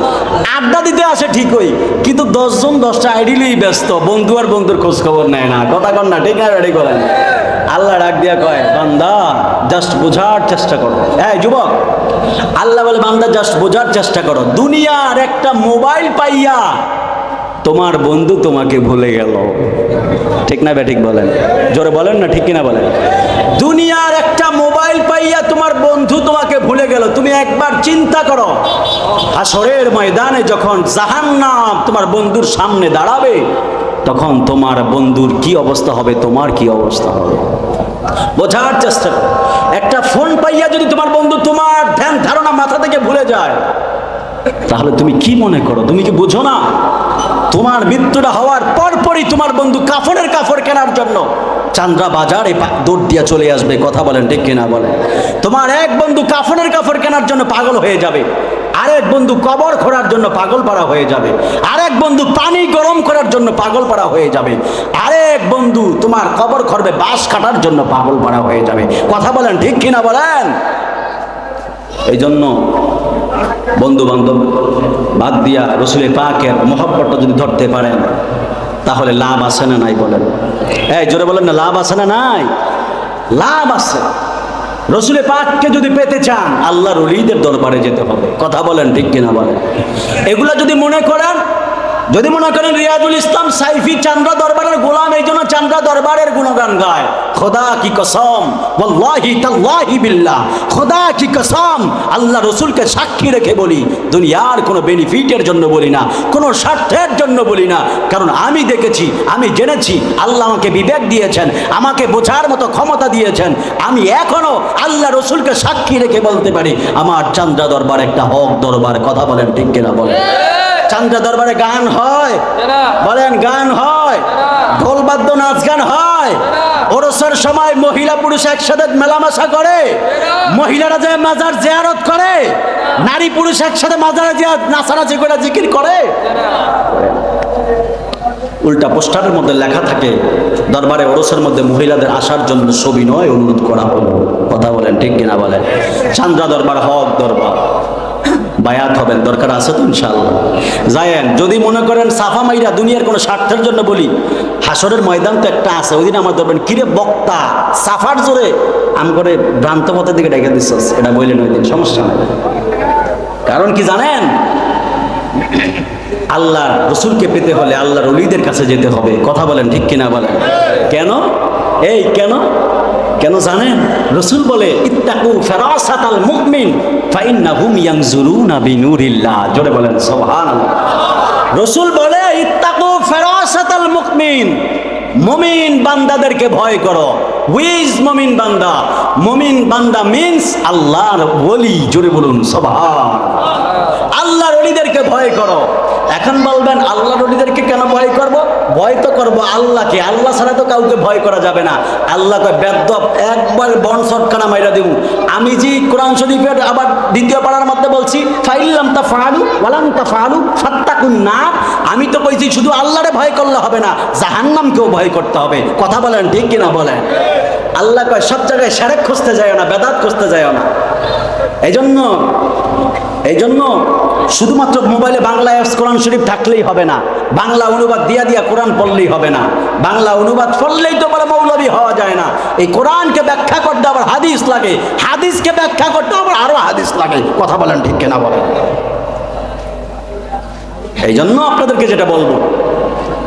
আড্ডা দিতে আসে ঠিকই, কিন্তু 10 জন 10টা আইডিলেই ব্যস্ত, বন্ধু আর বন্ধুর খোঁজ খবর নেয় না। কথা কন না, ঠিক না বেঠিক বলেন? আল্লাহ ডাক দিয়া কয় বান্দা জাস্ট বোঝার চেষ্টা করো। এই যুবক, আল্লাহ বলে বান্দা জাস্ট বোঝার চেষ্টা করো। দুনিয়ার একটা মোবাইল পাইয়া তোমার বন্ধু তোমাকে ভুলে গেল, ঠিক না বেঠিক বলেন? জোরে বলেন না, ঠিক কিনা বলেন? দুনিয়ার একটা মোবাইল পাইয়া তোমার বন্ধু তোমাকে ভুলে গেল। তুমি একবার চিন্তা করো, হাসরের ময়দানে যখন জাহান্নাম তোমার বন্ধুর সামনে দাঁড়াবে, তখন তোমার বন্ধুর কি অবস্থা হবে, তোমার কি অবস্থা হবে? বোঝার চেষ্টা করো। একটা ফোন পাইয়া যদি তোমার বন্ধু তোমার ধ্যান ধারণা মাথা থেকে ভুলে যায়, তাহলে তুমি কি মনে করো? তুমি কি বুঝো না তোমার মৃত্যুটা হওয়ার পরপরই তোমার বন্ধু কাফনের কাপড় কেনার জন্য চান্দ্রা বাজারে দৌড় দিয়া চলে আসবে? কথা বলেন, ঠিক কিনা বলেন? তোমার এক বন্ধু কাফনের কাপড় কেনার জন্য পাগল হয়ে যাবে, আরেক বন্ধু কবর খোঁড়ার জন্য পাগল পাড়া হয়ে যাবে, আরেক বন্ধু পানি গরম করার জন্য পাগল পাড়া হয়ে যাবে, আরেক বন্ধু তোমার কবর খড়বে বাঁশ কাটার জন্য পাগল পাড়া হয়ে যাবে। কথা বলেন, ঠিক কিনা বলেন? এই জন্য বন্ধু বান্ধব বাদ দিয়া রসুলের পাকের মহব্বতটা যদি ধরতে পারেন, তাহলে লাভ আছে না নাই বলেন? এই জোরে বলেন না, লাভ আছে না নাই? লাভ আছে। রসুলের পাককে যদি পেতে চান, আল্লাহর ওলিদের দরবারে যেতে হবে। কথা বলেন, ঠিক কিনা বলেন? এগুলা যদি মনে করেন, রিয়াজুল ইসলাম সাইফি চান্দ্রা দরবারের গোলাম, এই জন্য চান্দ্রা দরবারের গুণগান গায়। খোদা কি কসম, ওয়াল্লাহি তাল্লাহি বিল্লাহ, খোদা কি কসম, আল্লাহ রসুলকে সাক্ষী রেখে বলি, দুনিয়ার কোনো বেনিফিটের জন্য বলি না, কোনো স্বার্থের জন্য বলি না, কারণ আমি দেখেছি, আমি জেনেছি, আল্লাহ আমাকে বিবেক দিয়েছেন, আমাকে বোঝার মতো ক্ষমতা দিয়েছেন। আমি এখনো আল্লাহ রসুলকে সাক্ষী রেখে বলতে পারি, আমার চান্দ্রা দরবার একটা হক দরবার। কথা বলেন, ঠিক কিনা বলেন? চান্দ্রা দরবারে গান হয়, বলেন গান হয়, ঢোল বাদ্য নাচ গান হয়। ওরসের সময় মহিলা পুরুষ একসাথে মেলামেশা করে, মহিলারা যে মাজার জিয়ারত করে, নারী পুরুষ একসাথে মাজারে নাচানাচি করে জিকির করে। উল্টা পোস্টারের মধ্যে লেখা থাকে, দরবারে ওরসের মধ্যে মহিলাদের আসার জন্য সবিনয় অনুরোধ করা হলো। কথা বলেন, ঠিক কিনা বলেন? চান্দ্রা দরবার হক দরবার। বায়াত হবেন, দরকার আছে তো ইনশাআল্লাহ। যায়েন, যদি মনে করেন সাফা মাইরা দুনিয়ার কোনো স্বার্থের জন্য বলি, হাসরের ময়দান তো একটা আছে, ওই দিন আমার ধরবেন কিরে বক্তা সাফার জোরে আম করে ভ্রান্ত পথের দিকে ডেকে দিচ্ছ, এটা বললেন ওই দিন, সমস্যা নেই। কারণ কি জানেন? আল্লাহর রসুলকে পেতে হলে আল্লাহর ওলিদের কাছে যেতে হবে। কথা বলেন ঠিক কিনা বলেন? কেন? এই কেন কেন জানেন? রসুল বলে ইত্তাকু ফিরাসাতাল মুমিন ফাইন্নাহুম ইয়ানজুরুনা বিনুরিল্লাহ। জোরে বলেন সুবহানাল্লাহ। রসুল বলে ইত্তাকু ফিরাসাতাল মুমিন, মুমিন বান্দাদেরকে ভয় করো। হুইজ মুমিন বান্দা? মুমিন বান্দা মিন্স আল্লাহর ওলি। জোরে বলুন সুবহানাল্লাহ। আল্লাহর ওলিদেরকে ভয় করো। এখন বলবেন আল্লাহর ওলিদেরকে কেন ভয় করব? ভয় তো করবো আল্লাহকে, আল্লাহ ছাড়া তো কাউকে ভয় করা যাবে না। আল্লাহ কয় বেদ্দপ, একবার বন সটকানা মাইরা দেব। আমি যে কোরআন শরীফের আবার দ্বিতীয় পাড়ার মধ্যে বলছি ফাইল্লাম তাফআলু ওয়ালাম তাফআলু ফাত্তাকুন নার। আমি তো কইছি শুধু আল্লাহরে ভয় করলে হবে না, জাহান্নামকেও ভয় করতে হবে। কথা বলেন ঠিক কিনা বলেন? আল্লাহ কয় সব জায়গায় শিরক খুঁজতে যায় না, বেদাত খুঁজতে যায় না। এই জন্য শুধুমাত্র মোবাইলে বাংলা অ্যাপস কোরআন শরীফ থাকলেই হবে না, বাংলা অনুবাদ দিয়া কোরআন পড়লেই হবে না। বাংলা অনুবাদ পড়লেই তো বলে মৌলবী হওয়া যায় না। এই কোরআনকে ব্যাখ্যা করতে আবার হাদিস লাগে, হাদিসকে ব্যাখ্যা করতে আবার আরো হাদিস লাগে। কথা বলেন ঠিক কিনা বলেন? এই জন্য আপনাদেরকে যেটা বলবো,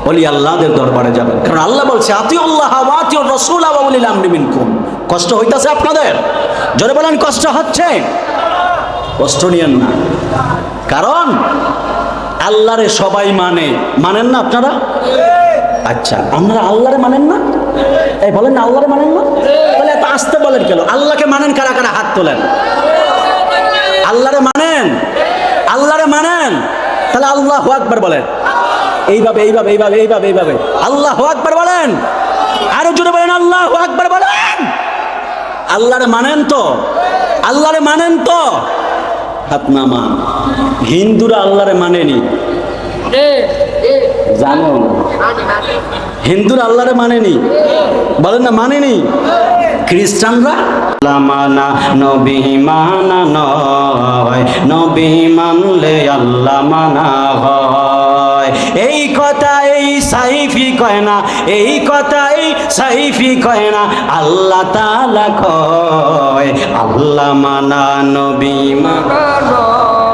ওলি আল্লাহদের দরবারে যাবেন, কারণ আল্লাহ বলছে আতিউল্লাহ ওয়া আতিউর রাসূল ওয়া উলিল আমরি মিনকুম। কষ্ট হইতাছে আপনাদের? জোরে বলেন কষ্ট হচ্ছে? কষ্ট নিয়েন না, কারণ আল্লাহরে সবাই মানেন না আপনারা? আচ্ছা, আমরা আল্লাহরে মানেন না? এই বলেন না আল্লাহরে মানেন না? তাহলে এত আসতে বলেন কেন? আল্লাহকে মানেন কারা কারা? হাত তোলেন। আল্লাহরে মানেন? আল্লাহরে মানেন? তাহলে আল্লাহু আকবার বলেন। এইভাবে এইভাবে এইভাবে এইভাবে এইভাবে আল্লাহু আকবার বলেন। আরো জোরে বলেন আল্লাহু আকবার বলেন। আল্লাহরে মানেন তো? আল্লাহরে মানেন তো? হাত নামান। হিন্দুরা আল্লাহরে মানেনি, জানো? হিন্দুরা আল্লাহরে মানেনি, বলেন না মানেনি। খ্রিস্টানরা মানা নবী মানা নয়, নবী মানলে আল্লাহ মানা হয়। এই কথা এই সাইফি কয় না, এই কথা এই সাইফি কয় না, আল্লাহ তাআলা কয় আল্লাহ মানা নবী মানা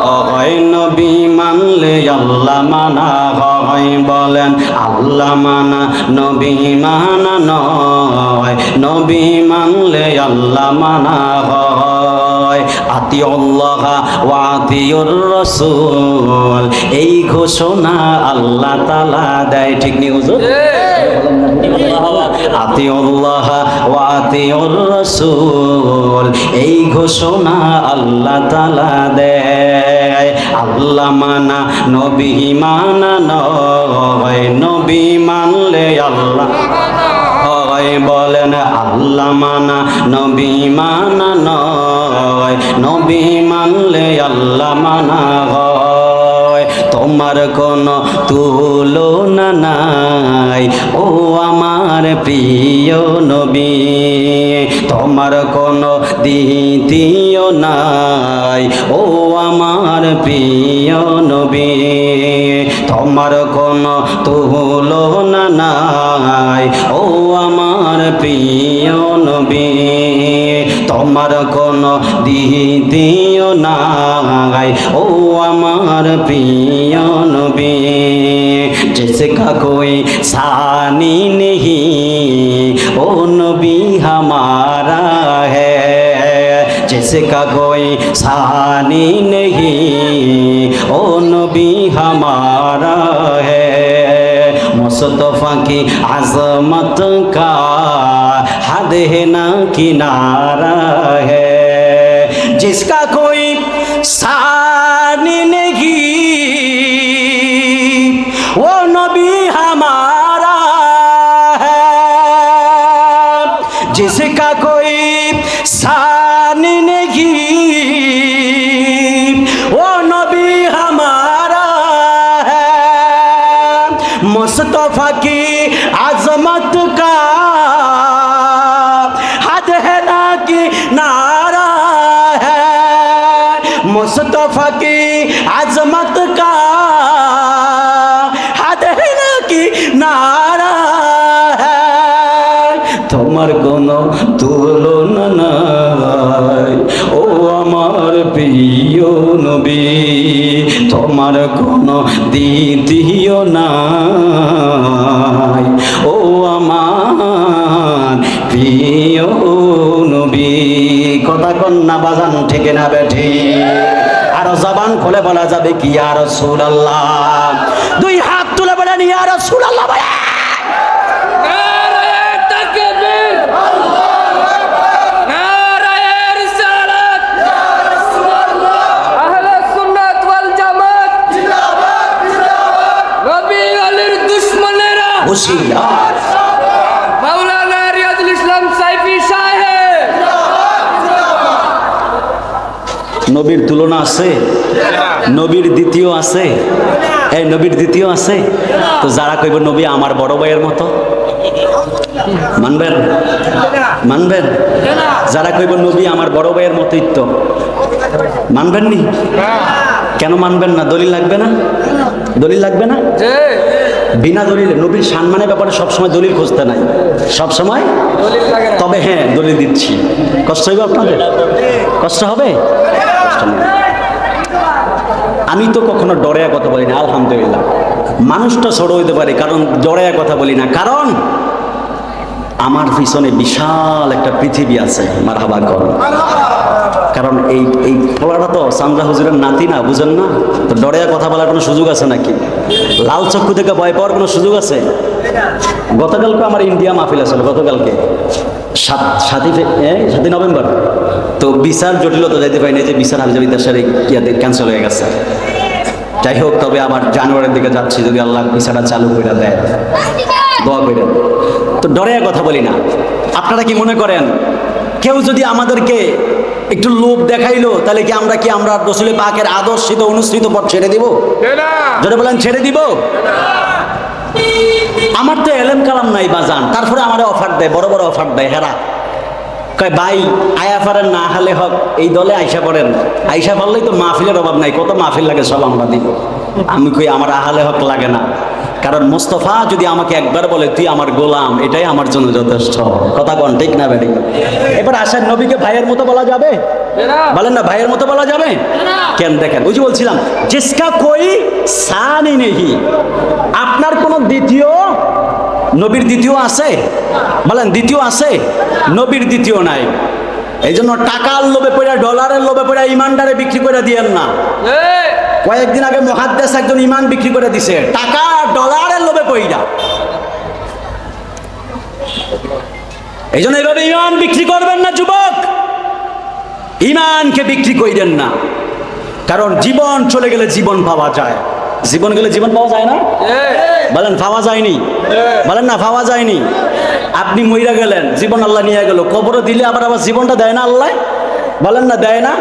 হয়, নবী মানলে আল্লাহ মানা হয়। বলেন আল্লাহ মানা নবী মানা নয়, নবী মানলে আল্লাহ মানা হয়। আতিউল্লাহ ওয়া আতিউর রাসূল, এই ঘোষণা আল্লাহ তাআলা দেয়। ঠিক নি হুজুর? আতিউল্লাহ ওয়া আতিউর রাসূল, এই ঘোষণা আল্লাহ তাআলা দেয়। আল্লাহ মানা নবী মানা নয়, নবী মানলে আল্লাহ হয়। বলেন আল্লাহ মানা নবী মানা নয়, নবী মানলে আল্লাহ মানা হয়। তোমার কোনো তুলনা নাই ও আমার প্রিয় নবী, তোমার কোনো দ্বিতীয় নাই ও আমার প্রিয় নবী, তোমার কোনো তুলনা নাই ও আমার প্রিয় নবী, তোমার কোনো দ্বিতীয় নাই ও আমার প্রিয় নবী। जिसका कोई सानी नहीं ओ नबी हमारा है, जिसका कोई सानी नहीं ओ नबी हमारा है। मुस्तफा की अजमत का हद है ना किनारा है, जिसका कोई सानी नहीं वो नबी हमारा है, जिसका कोई सानी नहीं वो नबी हमारा है। मुस्तफा की अजमत का हद है ना किनारा है, मुस्तफा की अजमत का नारा है। তোমার কোনো তুলনা নাই ও আমার প্রিয় নবী, তোমার তোমার কোনো দ্বিতীয় নাই, ও আমার প্রিয় নবী। কথা কন্যা বাজান ঠিক না বেঠি? আর জবান খুলে বলা যাবে কি ইয়া রাসূলুল্লাহ? দুই হাত তুলে বলেন ইয়া রাসূলুল্লাহ বলেন। মাওলানা রিয়াজুল ইসলাম সাইফি সাহেব। নবীর তুলনা আছে? নবীর দ্বিতীয় আছে? এই নবীর দ্বিতীয় আছে? তো যারা কইব নবী আমার বড় ভাইয়ের মতো, মানবেন? মানবেন? যারা কইব নবী আমার বড় ভাইয়ের মতোই তো মানবেন নি? কেন মানবেন না? দলিল লাগবে না? দলিল লাগবে না? বিনা দলিলে নবীর সম্মানের ব্যাপারে সবসময় দলিল খুঁজতে নাই, সবসময়। তবে হ্যাঁ, দলিল দিচ্ছি। কষ্ট হবে আপনাদের? কষ্ট হবে? কষ্ট নেই। আমি তো কখনো ডরে কথা বলি না, আলহামদুলিল্লাহ। মানুষটা ছোট হইতে পারে, কারণ ডরে কথা বলি না, কারণ আমার পিছনে বিশাল একটা পৃথিবী আছে। মারহাবা করুন। কারণ এই ফলাটা তো সামজা হুজুরের নাতি না, বুঝেন না? তো ডরে কথা বলার কোনো সুযোগ আছে নাকি? লাল চক্ষু থেকে ভয় পাওয়ার কোনো সুযোগ আছে? গতকালকে আমার ইন্ডিয়া মাহফিল আসলে, গতকালকে 7 নভেম্বর। তো বিচার জটিলতা যাইতে পারিনি, যে বিচার হাবিজাবিদাসের ক্যান্সেল হয়ে গেছে। যাই হোক, তবে আবার জানুয়ারির দিকে যাচ্ছি, যদি আল্লাহ বিচারটা চালু করে দেয়, দোয়া করেন। তো ডরে কথা বলি না। আপনারা কি মনে করেন কেউ যদি আমাদেরকে একটু লোভ দেখাইলো, তাহলে কি আমরা রাসূল পাকের আদর্শিত অনুসৃত পথ ছেড়ে দিব? যদি বলেন ছেড়ে দিব? আমার তো এলেম কালাম নাই বাজান, তারপরে আমার অফার দেয়, বড় বড় অফার দেয়। হেরা কয় ভাই আয়া পারেন না হলে হক, এই দলে আইসা পড়েন। আইসা পারলেই তো মাহফিলের অভাব নাই, কত মাহফিল লাগে সব আমরা দিব। আমি কই আমার আহলে হক লাগে না, কারণ মোস্তফা যদি আমাকে একবার বলে তুই আমার গোলাম, এটাই আমার জন্য যথেষ্ট। কথা কোন ঠিক না বেটি? এবার আসেন, নবীকে ভাইয়ের মতো বলা যাবে? বলেন না, ভাইয়ের মতো বলা যাবে? কেন? দেখেন, ওই যে বলছিলাম, জিসকা কোই সানি নেহি, আপনার কোনো দ্বিতীয়, নবীর দ্বিতীয় আছে? বলেন দ্বিতীয় আছে? নবীর দ্বিতীয় নাই। এই জন্য টাকার লোভে পড়ে, ডলারের লোভে পড়ে ইমানটারে বিক্রি করে দিয়েন না। কয়েকদিন আগে মুহাদ্দিস একজন ইমান বিক্রি করে দিছে, টাকা ডলারের লোভে পড়া। এই জন্য এইভাবে ইমান বিক্রি করবেন না যুবক, ইমানকে বিক্রি কইরেন না। কারণ জীবন চলে গেলে জীবন পাওয়া যায়, জীবন গেলে জীবন পাওয়া যায় না? বলেন পাওয়া যায়নি? বলেন না পাওয়া যায়নি? আপনি মইরা গেলেন, জীবন আল্লাহ নিয়ে গেল, কবরে দিলে আবার জীবনটা দেয় না আল্লাহ? বলেন না দেয় না?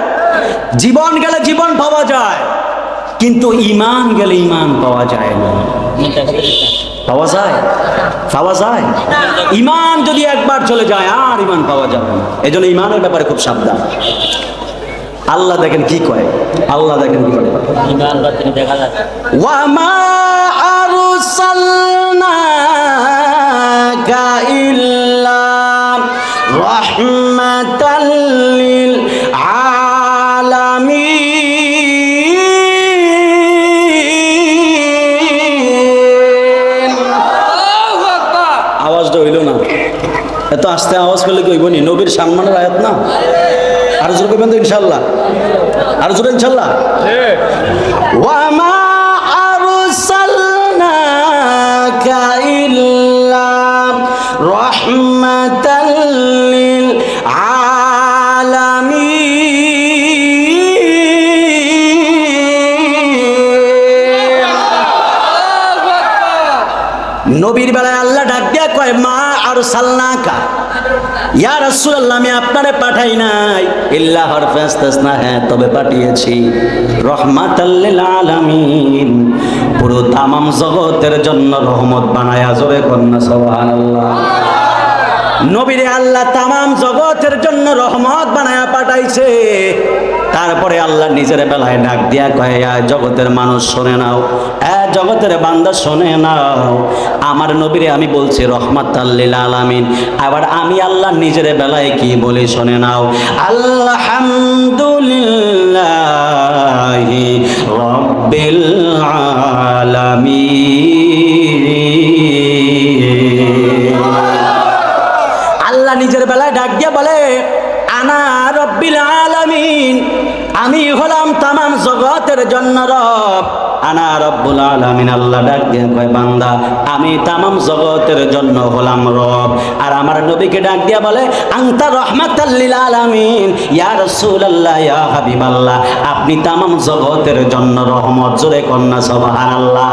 জীবন গেলে জীবন পাওয়া যায়, কিন্তু ইমান গেলে ইমান পাওয়া যায় না। পাওয়া যায়? পাওয়া যায়? ইমান যদি একবার চলে যায় আর ইমান পাওয়া যাবে না। এই জন্য ইমানের ব্যাপারে খুব সাবধান। আল্লাহ দেখেন কি কয়, আল্লাহ দেখেন কি করে, ওয়া মা আরসালনাকা ইল্লা রাহমাতাল লিল আলামিন। আওয়াজটা হইল না, এত আস্তে আওয়াজ করলে কি হইব নি? নবীর সম্মানের আয়াত না? আর জোরে করবেন তো ইনশাআল্লাহ? আর জোরে ইনশাআল্লাহ? ওয়া মা আরসালনাকা ইল্লা রাহমাতাল লিল আলামিন। নবীর বেলায় আল্লাহ ডাক দিয়া কয় মা আরসালনাকা, ইয়া রাসূলুল্লাহ আমি আপনারে পাঠাই নাই ইল্লা হরফে ইস্তিসনা, হ্যাঁ তবে পাঠিয়েছি রাহমাতাল লিল আলামিন, পুরো তামাম জগতের জন্য রহমত বানায়া। জোরে কন্না সুবহানাল্লাহ। নবীরে আল্লাহ তামাম জগতের জন্য রহমত বানায়া পাঠাইছে। তারপরে আল্লাহ নিজের বেলায় ডাক দিয়া কয় জগতের মানুষ শুনে নাও, জগতের বান্দা শুনে নাও, আমার নবীরে আমি বলছি রহমাতাল লিল আলামিন। আবার আমি আল্লাহ নিজের বেলায় কি বলি শুনে নাও, আলহামদুলিল্লাহি রাব্বিল হলাম তামাম জগতের জন্য রব। আনা রব্বুল আলামিন, আল্লাহ ডাক দিয়ে কয় বান্দা আমি তামাম জগতের জন্য হলাম রব। আর আমার নবীকে ডাক দিয়া বলে আনতা রাহমাতাল লিল আলামিন, ইয়া রাসূলুল্লাহ, ইয়া হাবিবাল্লাহ, আপনি তামাম জগতের জন্য রহমত। জোরে কন্যা সুবহানাল্লাহ।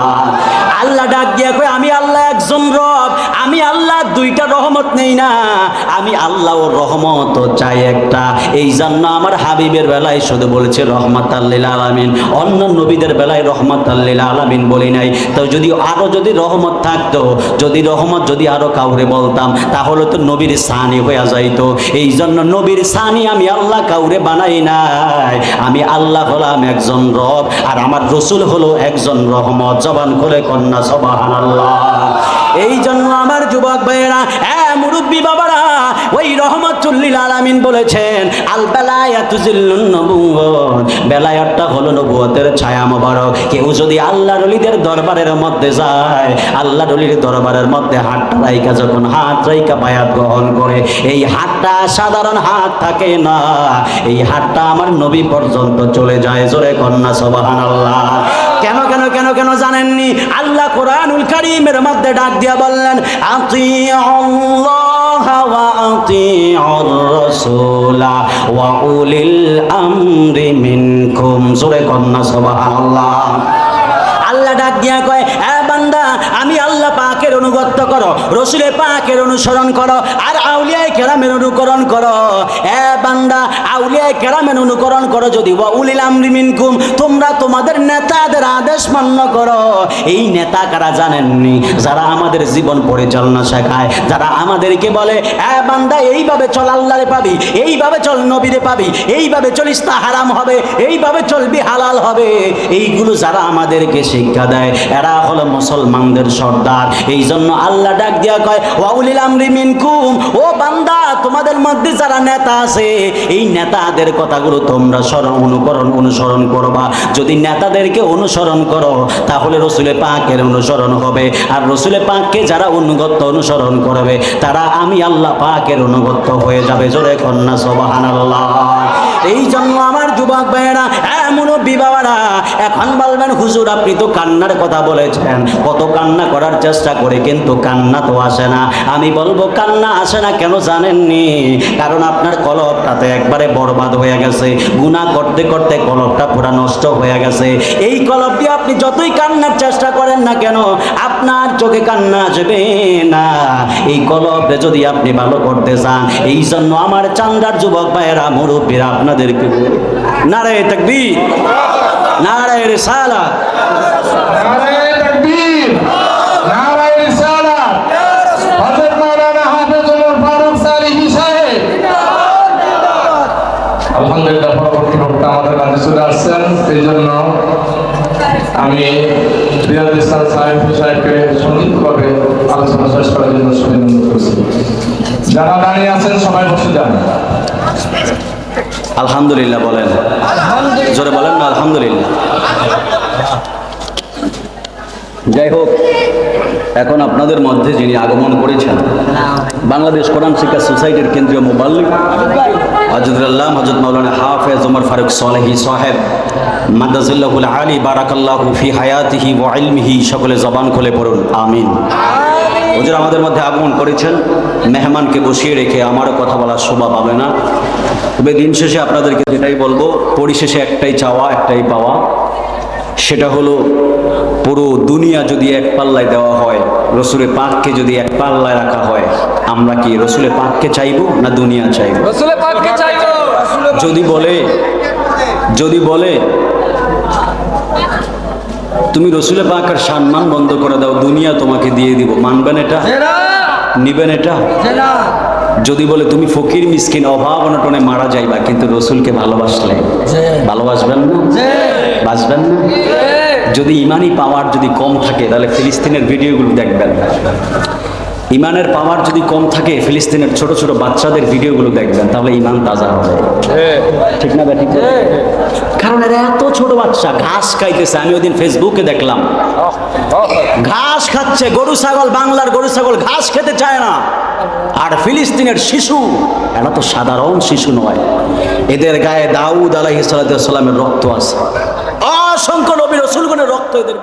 আল্লাহ ডাক দিয়া কয় আমি আল্লাহ একজন রব, আমি আল্লাহ দুইটা রহমত নেই না, আমি আল্লাহ ও রহমত চাই একটা। এই জন্য আমার হাবিবের বেলায় শুধু বলেছে রহমাতাল লিল আলামিন, অন্য নবীদের বেলায় রহমাতাল লিল আলামিন বলি নাই। তো যদি আরো যদি রহমত থাকতো, যদি রহমত যদি আরো কাউরে বলতাম তাহলে তো নবীর সানি হয়ে যাইতো। এই জন্য নবীর সানি আমি আল্লাহ কাউরে বানাই নাই, আমি আল্লাহ হলাম একজন রব আর আমার রসুল হলো একজন রহমত। জবান করে কন্যা সুবহানাল্লাহ। এই জন্য আমার যুবক ভাইয়েরা, মুরব্বী বাবারা, ওই রহমাতুল লিল আলামিন বলেছেন আল বেলায়াতু জিল্লুন নবুওয়াত, বেলায়াতটা হলো নবুয়তের ছায়া মোবারক। কেউ যদি আল্লাহর ওলিদের দরবারের মধ্যে যায়, আল্লাহর ওলির দরবারের মধ্যে হাতটা রাইকা যখন হাত রাইকা বায়াত গ্রহণ করে, এই হাতটা সাধারণ হাত থাকে না, এই হাতটা আমার নবী পর্যন্ত চলে যায়। জোরে কন্যা সুবহানাল্লাহ। কেন কেন কেন কেন জানেননি? আল্লাহ কোরআনুল কারীমের মধ্যে ডাক দিয়া বললেন আতিউল্লাহ ওয়া আতিউর রাসূলা ওয়া উলিল আমরি মিনকুম। জোরে কন্যা সুবহানাল্লাহ। আল্লাহ ডাক দিয়া কয় বান্দা আমি আল্লাহ পাকের অনুগত করো, রসুলে পাকের অনুসরণ করো, আর আউলিয়ায়ে কেরামের অনুকরণ করো। বান্দা আউলিয়ায়ে কেরামের অনুকরণ করো যদি, ওয়া উলিল আমরি মিনকুম, তোমরা তোমাদের নেতাদের আদেশ মান্য করো। এই নেতা কারা জানেননি? যারা আমাদের জীবন পরিচালনা শেখায়, যারা আমাদেরকে বলে বান্দা এইভাবে চল আল্লাহরে পাবি, এইভাবে চল নবীরে পাবি, এইভাবে চলিস তা হারাম হবে, এইভাবে চলবি হালাল হবে। এইগুলো যারা আমাদেরকে শিক্ষা দেয় এরা হলো মুসলমানদের সর্দার। এই জন্য আল্লাহ ডাক দিয়া কয় ওয়া উলিল আমরি মিনকুম, ও বান্দা তোমাদের মধ্যে যারা নেতা আছে এই নেতাদের কথাগুলো তোমরা অনুসরণ করবা। যদি নেতাদেরকে অনুসরণ করো তাহলে রসুলে পাকের অনুসরণ হবে, আর রসুলে পাককে যারা অনুসরণ করবে তারা আমি আল্লাহ পাকের অনুগত হয়ে যাবে। জোরে কন্যা সুবহানাল্লাহ। এই জন্য আমার যুবক ভাইয়েরা, মুরব্বী বাবারা, এখন বলবেন হুজুর আপনি তো কান্নার কথা বলেছেন, কত কান্না করার চেষ্টা করে কিন্তু কান্না তো আসে না। আমি বলবো কান্না আসে না কেন জানেননি? কারণ আপনার কলবটাতে একবারে বরবাদ হয়ে গেছে, গুনাহ করতে করতে কলবটা পুরা নষ্ট হয়ে গেছে। এই কলব দিয়ে আপনি যতই কান্নার চেষ্টা করেন না কেন আপনার চোখে কান্না আসবে না। এই কলবকে যদি আপনি ভালো করতে চান, এই জন্য আমার চান্দার যুবক ভাইয়েরা, মুরব্বীরা আপনাদেরকে নারায়ে তাকবীর, নারায়ে রিসালাত, নারায়ে তাকবীর, নারায়ে রিসালাত। হযরত মাওলানা হাফেজ ওমর ফারুক সালিহি সাহেব আলহামদুলিল্লাহ পরবর্তী বক্তা আমাদের মাঝে চলে আসছেন। এই জন্য আমি রিয়াদ ইসলাম সাহেবকে সংক্ষিপ্তভাবে আলোচনা শেষ করার জন্য অনুরোধ করছি। যারা দাঁড়িয়ে আছেন সবাই বসে যান। আলহামদুলিল্লাহ বলেন, জোরে বলেন না আলহামদুলিল্লাহ। যাই হোক, এখন আপনাদের মধ্যে যিনি আগমন করেছেন বাংলাদেশ কোরআন শিক্ষা সোসাইটির কেন্দ্রীয় মুবাল্লিগ হযরতুল্লাহ হযরত মাওলানা হাফেজ ওমর ফারুক সালেহী সাহেব মাদাজিল্লাহুল আলী বারাকাল্লাহু ফি হায়াতিহি ওয়া ইলমিহি, সকলে জবান খুলে পড়ুন আমিন। হুজুর আমাদের মধ্যে আগমন করেছেন, মেহমানকে বসিয়ে রেখে আমারও কথা বলার শোভা পাবে না। তবে দিন শেষে আপনাদেরকে যেটাই বলবো, পরিশেষে একটাই চাওয়া একটাই পাওয়া, সেটা হলো পুরো দুনিয়া যদি এক পাল্লায় দেওয়া হয়, রসুলে পাককে যদি এক পাল্লায় রাখা হয়, আমরা কি রসুলে পাককে চাইবো না দুনিয়া চাইবো? রসুলের পাককে চাইবো। যদি বলে তুমি রসুলে পাকের সম্মান বন্ধ করে দাও, দুনিয়া তোমাকে দিয়ে দিব, মানবেন এটা? নিবেন এটা? যদি বলে তুমি ফকির মিসকিন অভাব অনটনে মারা যাইবা কিন্তু রসুলকে ভালোবাসলে, ভালোবাসবেন না? বাসবেন না? যদি ইমানি পাওয়ার যদি কম থাকে তাহলে ফিলিস্তিনের ভিডিওগুলো দেখবেন। ইমানের পাওয়ার যদি কম থাকে ফিলিস্তিনের ছোট ছোট বাচ্চাদের ভিডিওগুলো দেখবেন, তাহলে ইমান তাজা হবে। ঠিক না ব্যাঠিক? কারণ এরা এত ছোট বাচ্চা ঘাস খাইতেছে। আমি ওই দিন ফেসবুকে দেখলাম ঘাস খাচ্ছে, গরু ছাগল, বাংলার গরু ছাগল ঘাস খেতে চায় না। আর ফিলিস্তিনের শিশু, এরা তো সাধারণ শিশু নয়, এদের গায়ে দাউদ আলাইহিস সালামের রক্ত আছে, অসংখ্য নবী রাসূলগণের রক্ত এদের